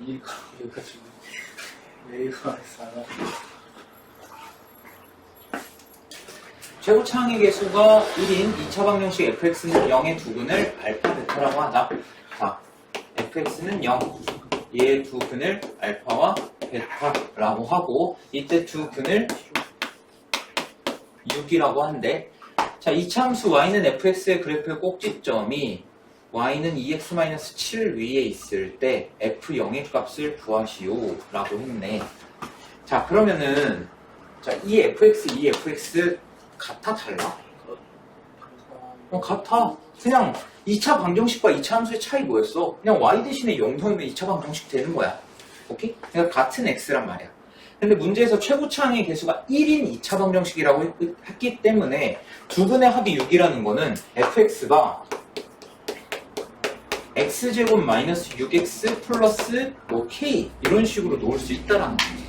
이해가 여기까지 왜가 사나 최고차항의 개수가 1인 2차 방정식 fx는 0의 두 근을 알파 베타라고 하자. 자, fx는 0, 얘의 두 근을 알파와 베타라고 하고 이때 두 근을 6이라고 한대. 자, 이차함수 y는 fx의 그래프의 꼭지점이 y는 2x-7 위에 있을 때 f0의 값을 구하시오 라고 했네. 자, 그러면은 자, 이 fx, 이 fx 같아 달라? 같아. 그냥 2차 방정식과 2차 함수의 차이 뭐였어? 그냥 y 대신에 0형이면 2차 방정식 되는 거야. 오케이? 그러니까 같은 x란 말이야. 근데 문제에서 최고차항의 개수가 1인 2차 방정식이라고 했기 때문에 두 근의 합이 6이라는 거는 fx가 x제곱 마이너스 6x 플러스 뭐 k 이런 식으로 놓을 수 있다라는 거지.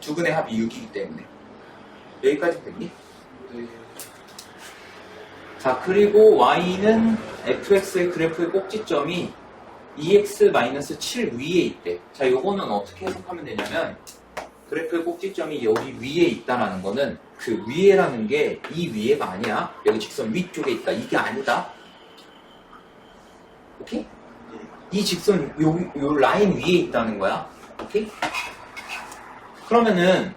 두 근의 합이 6이기 때문에. 여기까지 됐니? 네. 자, 그리고 y는 fx의 그래프의 꼭지점이 2x-7 위에 있대. 자, 요거는 어떻게 해석하면 되냐면 그래프의 꼭지점이 여기 위에 있다라는 거는 그 위에라는 게 이 위에가 아니야. 여기 직선 위쪽에 있다. 이게 아니다. 오케이? 이 직선 요 라인 위에 있다는 거야. 오케이? 그러면은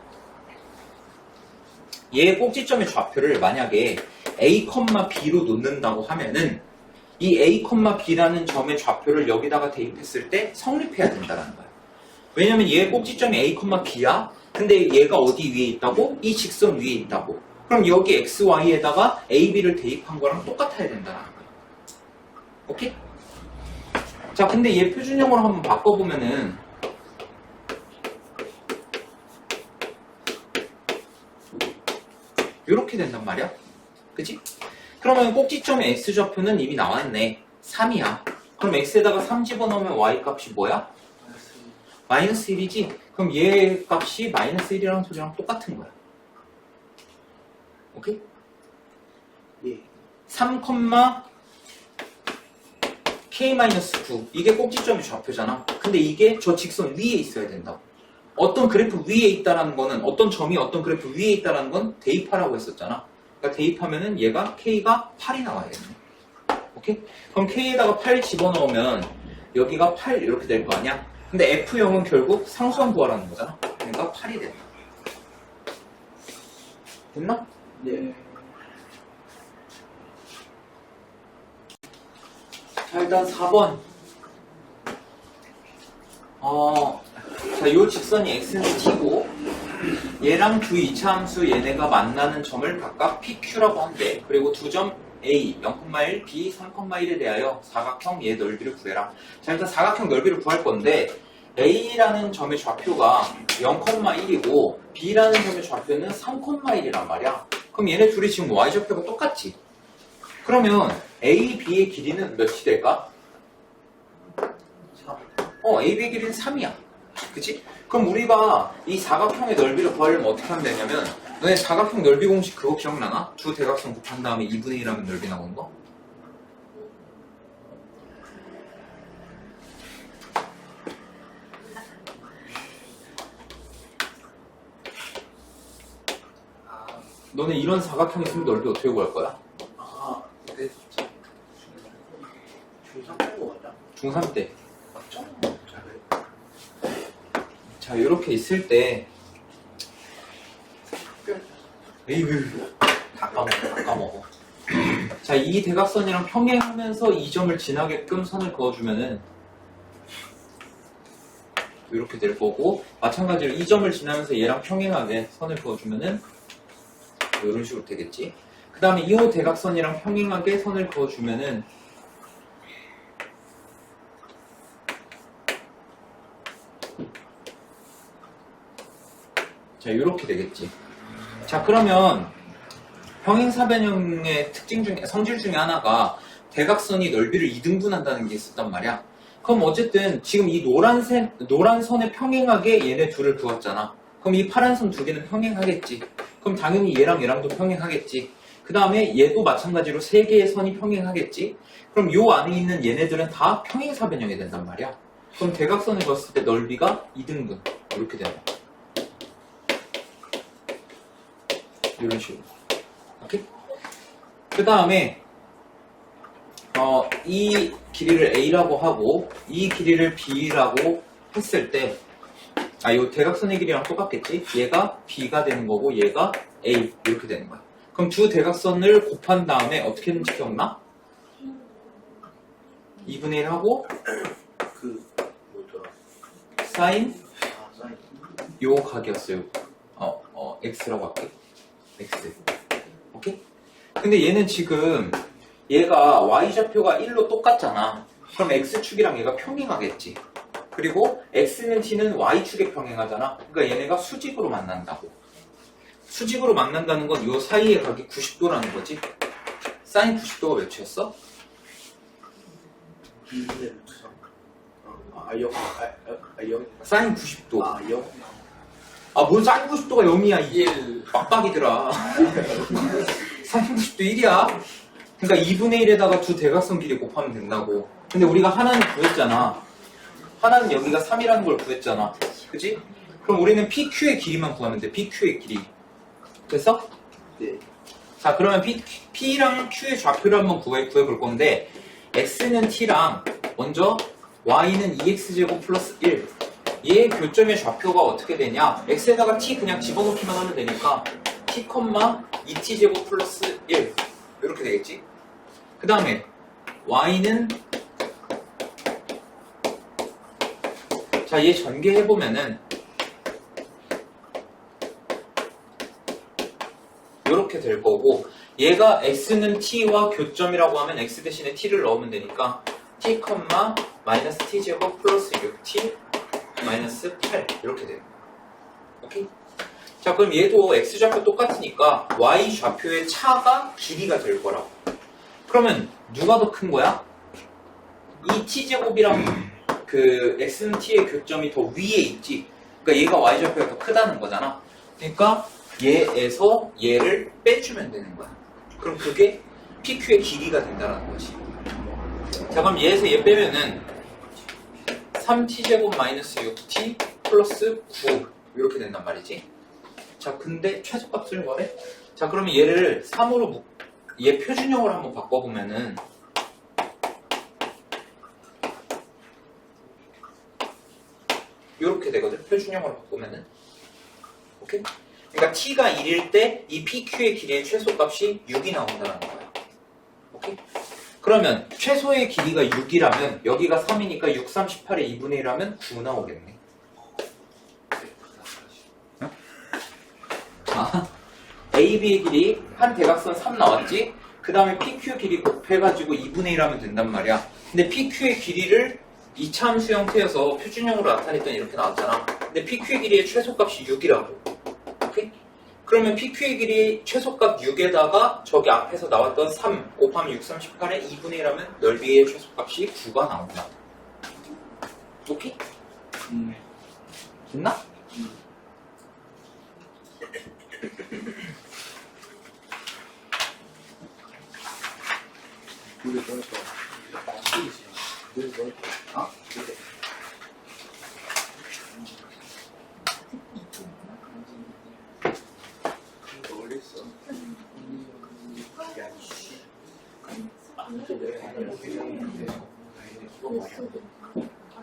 얘의 꼭지점의 좌표를 만약에 A, B로 놓는다고 하면은 이 A, B라는 점의 좌표를 여기다가 대입했을 때 성립해야 된다는 거야. 왜냐면 얘의 꼭지점이 A, B야. 근데 얘가 어디 위에 있다고? 이 직선 위에 있다고. 그럼 여기 X, Y에다가 A, B를 대입한 거랑 똑같아야 된다는 거야. 오케이? 자, 근데 얘 표준형으로 한번 바꿔보면은 이렇게 된단 말이야. 그치? 그러면 꼭지점의 X좌표는 이미 나왔네. 3이야. 그럼 X에다가 3 집어넣으면 Y 값이 뭐야? 마이너스 1이지? 그럼 얘 값이 마이너스 1이라는 소리랑 똑같은 거야. 오케이? 예. 3, K-9 이게 꼭지점의 좌표잖아. 근데 이게 저 직선 위에 있어야 된다고. 어떤 그래프 위에 있다라는 거는 어떤 점이 어떤 그래프 위에 있다라는 건 대입하라고 했었잖아. 그러니까 대입하면은 얘가 K가 8이 나와야겠네. 오케이? 그럼 K에다가 8 집어넣으면 여기가 8 이렇게 될 거 아니야? 근데 F0은 결국 상수함 구하라는 거잖아. 그러니까 8이 된다. 됐나? 네. 자, 일단 4번. 자, 요 직선이 x는 t고 얘랑 두 이차함수 얘네가 만나는 점을 각각 PQ라고 한대. 그리고 두 점 A 0,1, B 3,1에 대하여 사각형 얘 넓이를 구해라. 자, 일단 사각형 넓이를 구할 건데 A라는 점의 좌표가 0,1이고 B라는 점의 좌표는 3,1이란 말이야. 그럼 얘네 둘이 지금 Y좌표가 똑같지? 그러면 A, B의 길이는 몇이 될까? A, B의 길이는 3이야. 그치? 그럼 우리가 이 사각형의 넓이를 구하려면 어떻게 하면 되냐면 너네 사각형 넓이 공식 그거 기억나나? 두 대각선 곱한 다음에 2분의 1 하면 넓이 나오는 거? 너네 이런 사각형 있으면 넓이 어떻게 구할 거야? 네, 진짜. 중3 빼고 가자. 중3 때. 맞죠? 자, 이렇게 있을 때 에이구 다 까먹어. 자, 이 대각선이랑 평행하면서 이 점을 지나게끔 선을 그어주면은 이렇게 될 거고, 마찬가지로 이 점을 지나면서 얘랑 평행하게 선을 그어주면은 이런 식으로 되겠지. 그 다음에 이 대각선이랑 평행하게 선을 그어주면은 자, 이렇게 되겠지. 자, 그러면 평행사변형의 특징 중에, 성질 중에 하나가 대각선이 넓이를 2등분한다는 게 있었단 말이야. 그럼 어쨌든 지금 이 노란 선에 평행하게 얘네 둘을 그었잖아. 그럼 이 파란 선 두 개는 평행하겠지. 그럼 당연히 얘랑 얘랑도 평행하겠지. 그 다음에 얘도 마찬가지로 세 개의 선이 평행하겠지. 그럼 요 안에 있는 얘네들은 다 평행사변형이 된단 말이야. 그럼 대각선을 그었을 때 넓이가 2등분 이렇게 되는 거야. 이런 식으로. 오케이? 그 다음에 이 길이를 A라고 하고 이 길이를 B라고 했을 때 요 대각선의 길이랑 똑같겠지? 얘가 B가 되는 거고 얘가 A 이렇게 되는 거야. 그럼 두 대각선을 곱한 다음에 어떻게 되는지 기억나? 2분의 1 하고 뭐더라? 사인 사인. 요 각이었어요. X라고 할게. X. 오케이? 근데 얘는 지금 얘가 Y좌표가 1로 똑같잖아. 그럼 X축이랑 얘가 평행하겠지. 그리고 X는 T는 Y축에 평행하잖아. 그러니까 얘네가 수직으로 만난다고. 수직으로 만난다는 건 요 사이의 각이 90도라는 거지. 사인 90도가 몇 초였어? 2분의 0. 0. 사인 90도. 0. 뭔 사인 90도가 0이야. 이게 1. 빡빡이더라. 사인 90도 1이야. 그러니까 2분의 1에다가 두 대각선 길이 곱하면 된다고. 근데 우리가 하나는 구했잖아. 하나는 여기가 3이라는 걸 구했잖아. 그치? 그럼 우리는 PQ의 길이만 구하면 돼. PQ의 길이. 됐어? 네. 자, 그러면 P랑 Q의 좌표를 한번 구해볼 건데, X는 T랑, 먼저 Y는 2X제곱 플러스 1. 얘의 교점의 좌표가 어떻게 되냐? X에다가 T 그냥 집어넣기만 하면 되니까, T, 2T제곱 플러스 1. 이렇게 되겠지? 그 다음에, Y는, 자, 얘 전개해보면은, 이렇게 될 거고, 얘가 x는 t와 교점이라고 하면 x 대신에 t를 넣으면 되니까 t, 마이너스 t제곱 플러스 6t 마이너스 8 이렇게 돼요. 오케이? 자, 그럼 얘도 x좌표 똑같으니까 y좌표의 차가 길이가 될 거라고. 그러면 누가 더 큰 거야? 이 t제곱이랑 그 x는 t의 교점이 더 위에 있지. 그러니까 얘가 y좌표가 더 크다는 거잖아. 그러니까 얘에서 얘를 빼주면 되는 거야. 그럼 그게 PQ의 길이가 된다는 거지. 자, 그럼 얘에서 얘 빼면은 3t제곱 마이너스 6t 플러스 9 이렇게 된단 말이지. 자, 근데 최소값을 뭐래? 자, 그러면 얘를 3으로 얘 표준형으로 한번 바꿔보면은 이렇게 되거든. 표준형으로 바꾸면은. 오케이? 그러니까 t가 1일 때 이 PQ의 길이의 최소값이 6이 나온다는 거야. 오케이? 그러면 최소의 길이가 6이라면 여기가 3이니까 6, 38의 2분의 1하면 9 나오겠네. AB의 길이 한 대각선 3 나왔지? 그 다음에 PQ 길이 곱해가지고 2분의 1 하면 된단 말이야. 근데 PQ의 길이를 이차함수 형태여서 표준형으로 나타냈더니 이렇게 나왔잖아. 근데 PQ의 길이의 최소값이 6이라고. 오케이? 그러면 PQ의 길이 최소값 6에다가 저기 앞에서 나왔던 3 곱하면 6, 38에 2분의 1 하면 넓이의 최소값이 9가 나온다. 오케이? 됐나? 우리 보니까 우리 보니까 그래. 어디 있어? 야, 씨.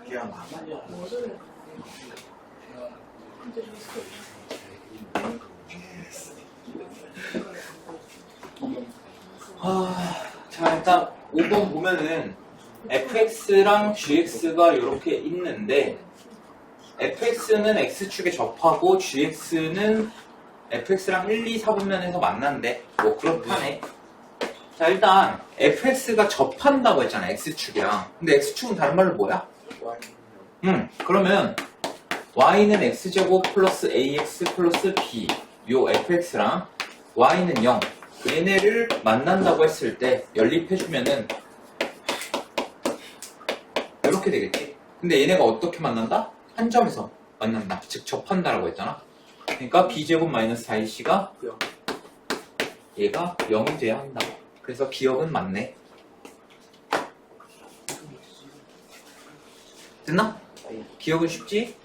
그냥 자, 일단 5번 보면은 fx랑 gx가 이렇게 있는데 fx는 x축에 접하고 gx는 fx랑 1, 2, 4분면에서 만난대. 뭐 그렇다네. 자, 일단 fx가 접한다고 했잖아, x축이랑. 근데 x축은 다른 말로 뭐야? 그러면 y는 x제곱 플러스 ax 플러스 b, 요 fx랑 y는 0, 얘네를 만난다고 했을 때 연립해주면은 이렇게 되겠지. 근데 얘네가 어떻게 만난다? 한 점에서 만난다. 즉 접한다라고 했잖아. 그러니까 b제곱 마이너스 4ac가 얘가 0이 돼야 한다. 그래서 기억은 맞네. 됐나? 기억은 쉽지?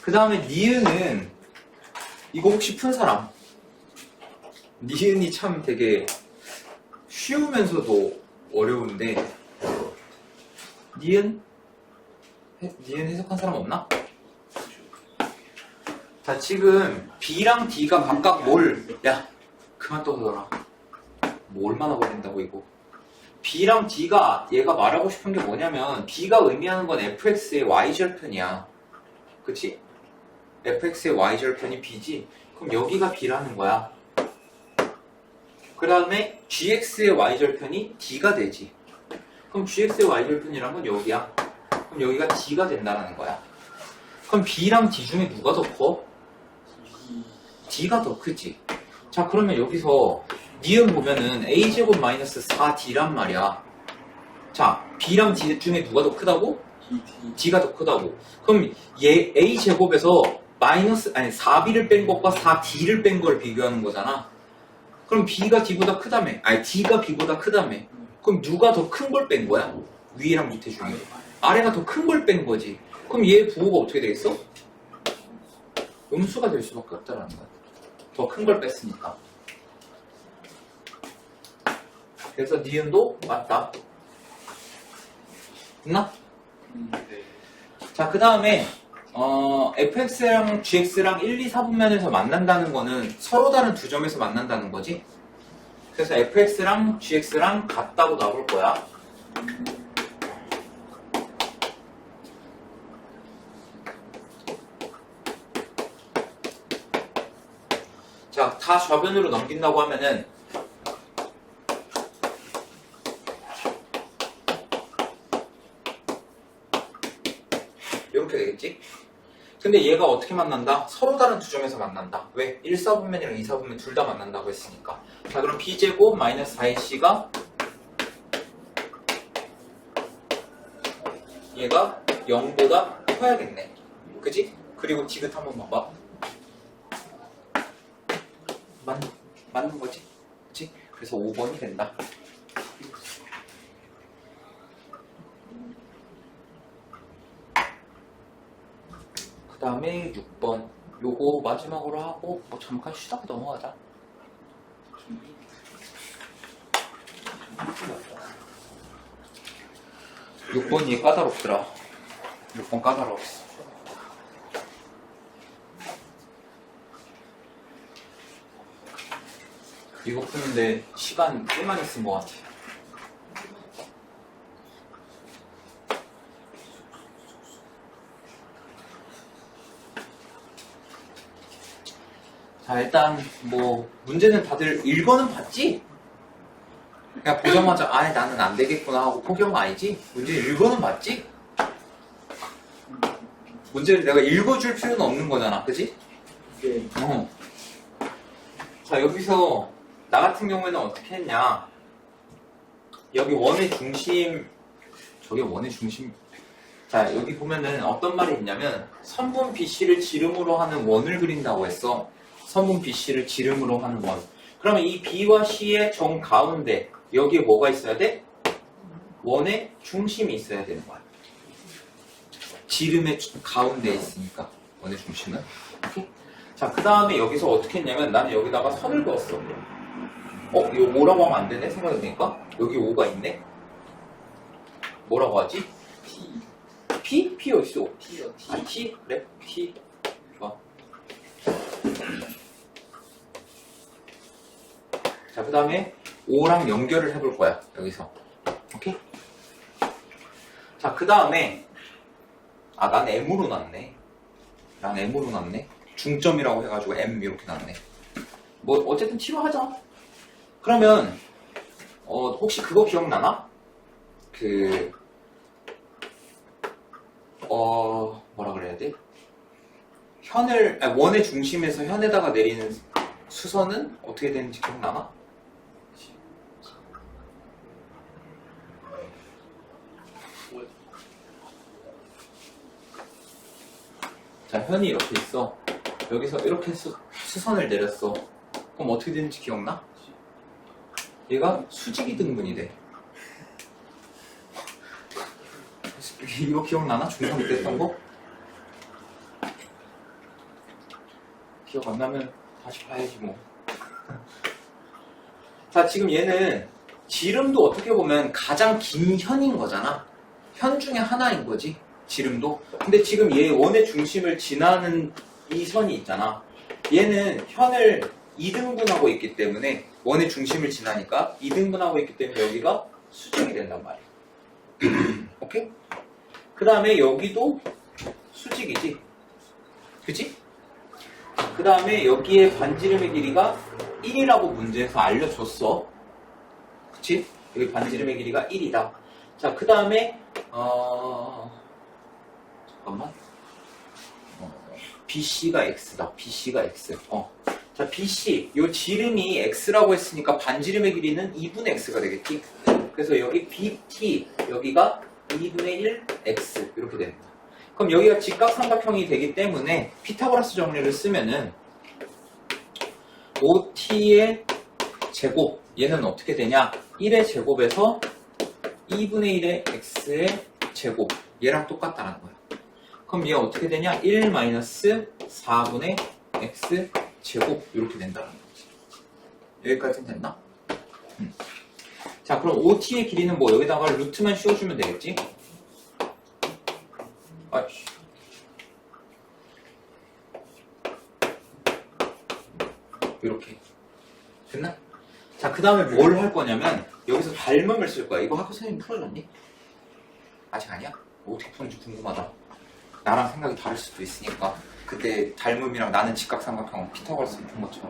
그 다음에 니은은 이거 혹시 푼 사람? 니은이 참 되게 쉬우면서도 어려운데 니은 해석한 사람 없나? 자, 지금 B랑 D가 각각 야, 그만 떠들어라. 뭐 얼마나 걸린다고 이거. B랑 D가 얘가 말하고 싶은 게 뭐냐면 B가 의미하는 건 fx의 y절편이야. 그치? fx의 y절편이 B지? 그럼 여기가 B라는 거야. 그 다음에 gx의 y절편이 D가 되지. 그럼 gx의 y절편이란 건 여기야. 그럼 여기가 D가 된다는 거야. 그럼 B랑 D 중에 누가 더 커? D가 더 크지. 자, 그러면 여기서 니은 보면은 a제곱 마이너스 4d란 말이야. 자, B랑 D 중에 누가 더 크다고? D가 더 크다고. 그럼 얘 a제곱에서 4b를 뺀 것과 4d를 뺀 걸 비교하는 거잖아. 그럼 B가 D보다 크다며. D가 B보다 크다며. 그럼 누가 더 큰 걸 뺀 거야? 위랑 밑에 중에. 아래가 더 큰 걸 뺀 거지. 그럼 얘 부호가 어떻게 되겠어? 음수가 될 수밖에 없다라는 거야. 더 큰 걸 뺐으니까. 그래서 니은도 맞다. 됐나? 자, 그 다음에 fx랑 gx랑 1, 2, 4분면에서 만난다는 거는 서로 다른 두 점에서 만난다는 거지. 그래서 fx랑 gx랑 같다고 나올 거야. 자, 다 좌변으로 넘긴다고 하면은 이렇게 되겠지? 근데 얘가 어떻게 만난다? 서로 다른 두 점에서 만난다. 왜? 1, 4분면이랑 2, 4분면 둘 다 만난다고 했으니까. 자, 그럼 b제곱 마이너스 4ac가 얘가 0보다 커야겠네. 그지? 그리고 디귿 한번 봐봐. 맞는 거지? 그치? 그래서 5번이 된다. 그 다음에 6번. 요거 마지막으로 하고 뭐 잠깐 쉬다가 넘어가자. 6번이 까다롭더라. 6번 까다로웠어. 이거 푸는데 시간 꽤 많이 쓴 것 같아. 자, 일단 뭐 문제는 다들 1번은 봤지? 그냥 보자마자 나는 안 되겠구나 하고 포기한 거 아니지? 문제 1번은 봤지? 문제를 내가 읽어줄 필요는 없는 거잖아, 그지? 네. 자, 여기서 나 같은 경우에는 어떻게 했냐? 여기 원의 중심, 저게 원의 중심. 자, 여기 보면은 어떤 말이 있냐면 선분 BC를 지름으로 하는 원을 그린다고 했어. 선분 BC를 지름으로 하는 원. 그러면 이 B와 C의 정 가운데 여기에 뭐가 있어야 돼? 원의 중심이 있어야 되는 거야. 지름의 가운데에 있으니까 원의 중심은. 오케이? 자, 그 다음에 여기서 어떻게 했냐면 나는 여기다가 선을 그었어. 이거 뭐라고 하면 안 되네? 생각해보니까 여기 5가 있네? 뭐라고 하지? P? P 어딨어? T요. T? 그래? T. 좋아. 자, 그 다음에 5랑 연결을 해볼 거야. 여기서. 오케이? 자, 그 다음에 난 M으로 놨네. 난 M으로 났네. 중점이라고 해가지고 M 이렇게 났네. 뭐 어쨌든 T로 하자. 그러면 혹시 그거 기억나나? 뭐라 그래야 돼? 원의 중심에서 현에다가 내리는 수선은 어떻게 되는지 기억나나? 자, 현이 이렇게 있어. 여기서 이렇게 수선을 내렸어. 그럼 어떻게 되는지 기억나? 얘가 수직이 등분이 돼. 이거 기억나나? 중3 때 했던 거? 기억 안 나면 다시 봐야지 뭐. 자, 지금 얘는 지름도 어떻게 보면 가장 긴 현인 거잖아. 현 중에 하나인 거지, 지름도. 근데 지금 얘 원의 중심을 지나는 이 선이 있잖아. 얘는 현을 2등분하고 있기 때문에 원의 중심을 지나니까 2등분하고 있기 때문에 여기가 수직이 된단 말이야. 오케이? 그 다음에 여기도 수직이지. 그치? 그 다음에 여기에 반지름의 길이가 1이라고 문제에서 알려줬어. 그치? 여기 반지름의 길이가 1이다. 자, 그 다음에 잠깐만. BC가 X다. BC가 X. 자, BC. 요 지름이 X라고 했으니까 반지름의 길이는 2분의 X가 되겠지? 그래서 여기 BT, 여기가 2분의 1 X. 이렇게 됩니다. 그럼 여기가 직각삼각형이 되기 때문에 피타고라스 정리를 쓰면은 OT의 제곱. 얘는 어떻게 되냐? 1의 제곱에서 2분의 1의 X의 제곱. 얘랑 똑같다는 거야. 그럼 얘 어떻게 되냐? 1 마이너스 4분의 X 제곱 이렇게 된다는 거지. 여기까지는 됐나? 자, 그럼 OT의 길이는 뭐 여기다가 루트만 씌워주면 되겠지? 아이씨. 이렇게 됐나? 자, 그 다음에 뭘 할 거냐면 여기서 닮음을 쓸 거야. 이거 학교 선생님 풀어줬니? 아직 아니야? 어떻게 푸는지 궁금하다. 나랑 생각이 다를 수도 있으니까 그때 닮음이랑 나는 직각삼각형 피타고라스 푼 것처럼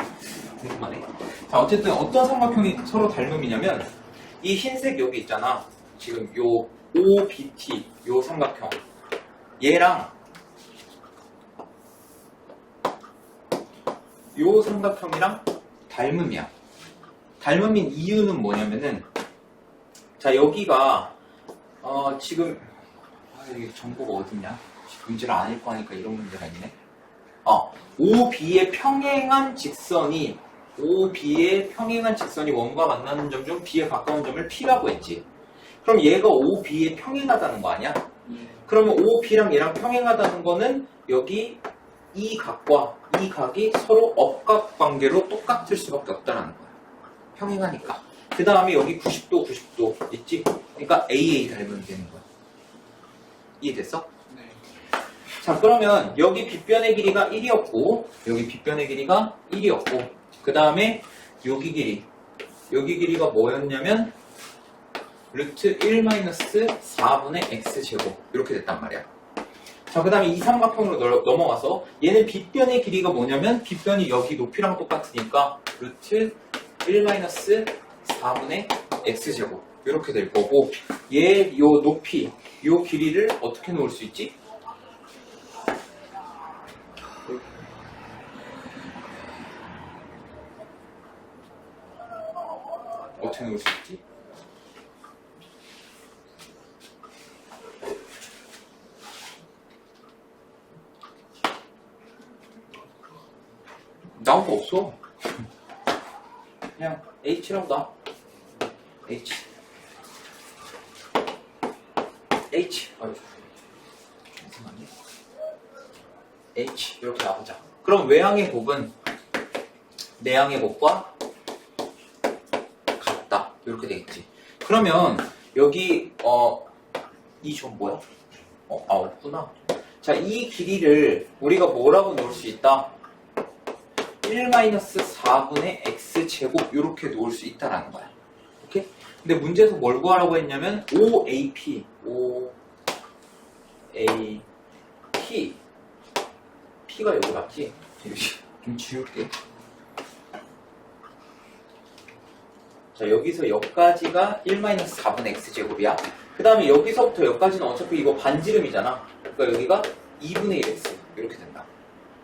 궁금하네. 자, 어쨌든 어떤 삼각형이 서로 닮음이냐면 이 흰색 여기 있잖아. 지금 요 OBT 요 삼각형 얘랑 요 삼각형이랑 닮음이야. 닮음인 이유는 뭐냐면은 자, 여기가 지금 여기 정보가 어딨냐? 문제를 안 읽고 하니까 이런 문제가 있네. OB의 평행한 직선이 원과 만나는 점 중 B에 가까운 점을 P라고 했지. 그럼 얘가 OB에 평행하다는 거 아니야? 그러면 OB랑 얘랑 평행하다는 거는 여기 이 각과 이 각이 서로 억각 관계로 똑같을 수밖에 없다는 거야. 평행하니까. 그 다음에 여기 90도, 90도 있지? 그러니까 AA 닮으면 되는 거야. 이해됐어? 네. 자, 그러면 여기 빗변의 길이가 1이었고 여기 빗변의 길이가 1이었고 그 다음에 여기 길이가 뭐였냐면 루트 1-4분의 x제곱 이렇게 됐단 말이야. 자, 그 다음에 이 삼각형으로 넘어가서 얘는 빗변의 길이가 뭐냐면 빗변이 여기 높이랑 똑같으니까 루트 1-4분의 x제곱 이렇게 될 거고 얘 요 높이 요 길이를 어떻게 놓을 수 있지? 어떻게 놓을 수 있지? 나온 거 없어. 그냥 H라고 나. H. 아이고. 이상하네. H. 이렇게 나오자. 그럼 외항의 곱은 내항의 곱과 같다. 이렇게 되겠지. 그러면 여기 이 점 뭐야? 없구나. 자, 이 길이를 우리가 뭐라고 놓을 수 있다? 1-4분의 x제곱 이렇게 놓을 수 있다라는 거야. 오케이? 근데 문제에서 뭘 구하라고 했냐면 OAP P가 여기 맞지? 이거 좀 지울게. 자, 여기서 여기까지가 1-4분의 x제곱이야. 그 다음에 여기서부터 여기까지는 어차피 이거 반지름이잖아. 그러니까 여기가 2분의 1x 이렇게 된다.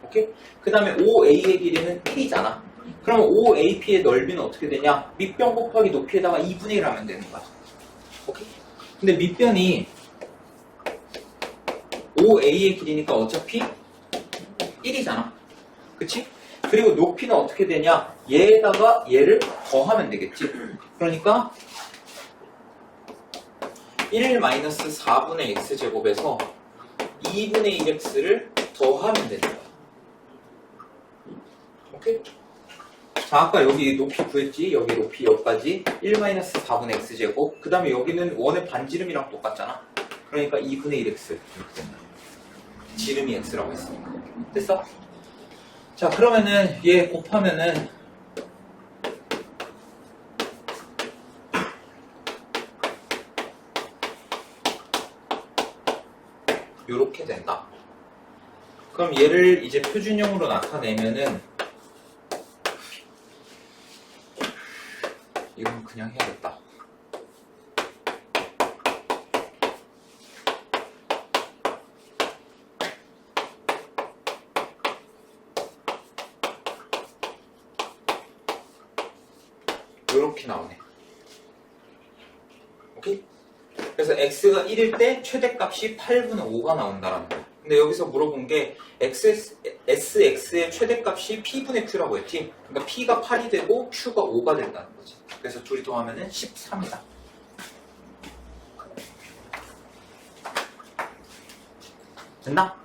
오케이? 그 다음에 OA의 길이는 1이잖아. 그러면 OAP의 넓이는 어떻게 되냐? 밑변 곱하기 높이에다가 2분의 1 하면 되는 거야. 오케이? 근데 밑변이 OA의 길이니까 어차피 1이잖아. 그치? 그리고 높이는 어떻게 되냐? 얘에다가 얘를 더하면 되겠지. 그러니까 1-4분의 x제곱에서 2분의 1x를 더하면 되는 거야. 오케이? 자, 아까 여기 높이 구했지? 여기 높이 여기까지 1-4분의 x제곱. 그 다음에 여기는 원의 반지름이랑 똑같잖아. 그러니까 2분의 1x 이렇게 된다. 지름이 x라고 했으니까. 됐어? 자, 그러면은 얘 곱하면은 요렇게 된다. 그럼 얘를 이제 표준형으로 나타내면은 이건 그냥 해야겠다. 요렇게 나오네. 오케이? 그래서 x가 1일 때 최대값이 8분의 5가 나온다라는 거야. 근데 여기서 물어본 게 sx의 최대값이 p분의 q라고 했지? 그러니까 p가 8이 되고 q가 5가 된다는 거지. 그래서 둘이 더하면은 13이다. 됐나?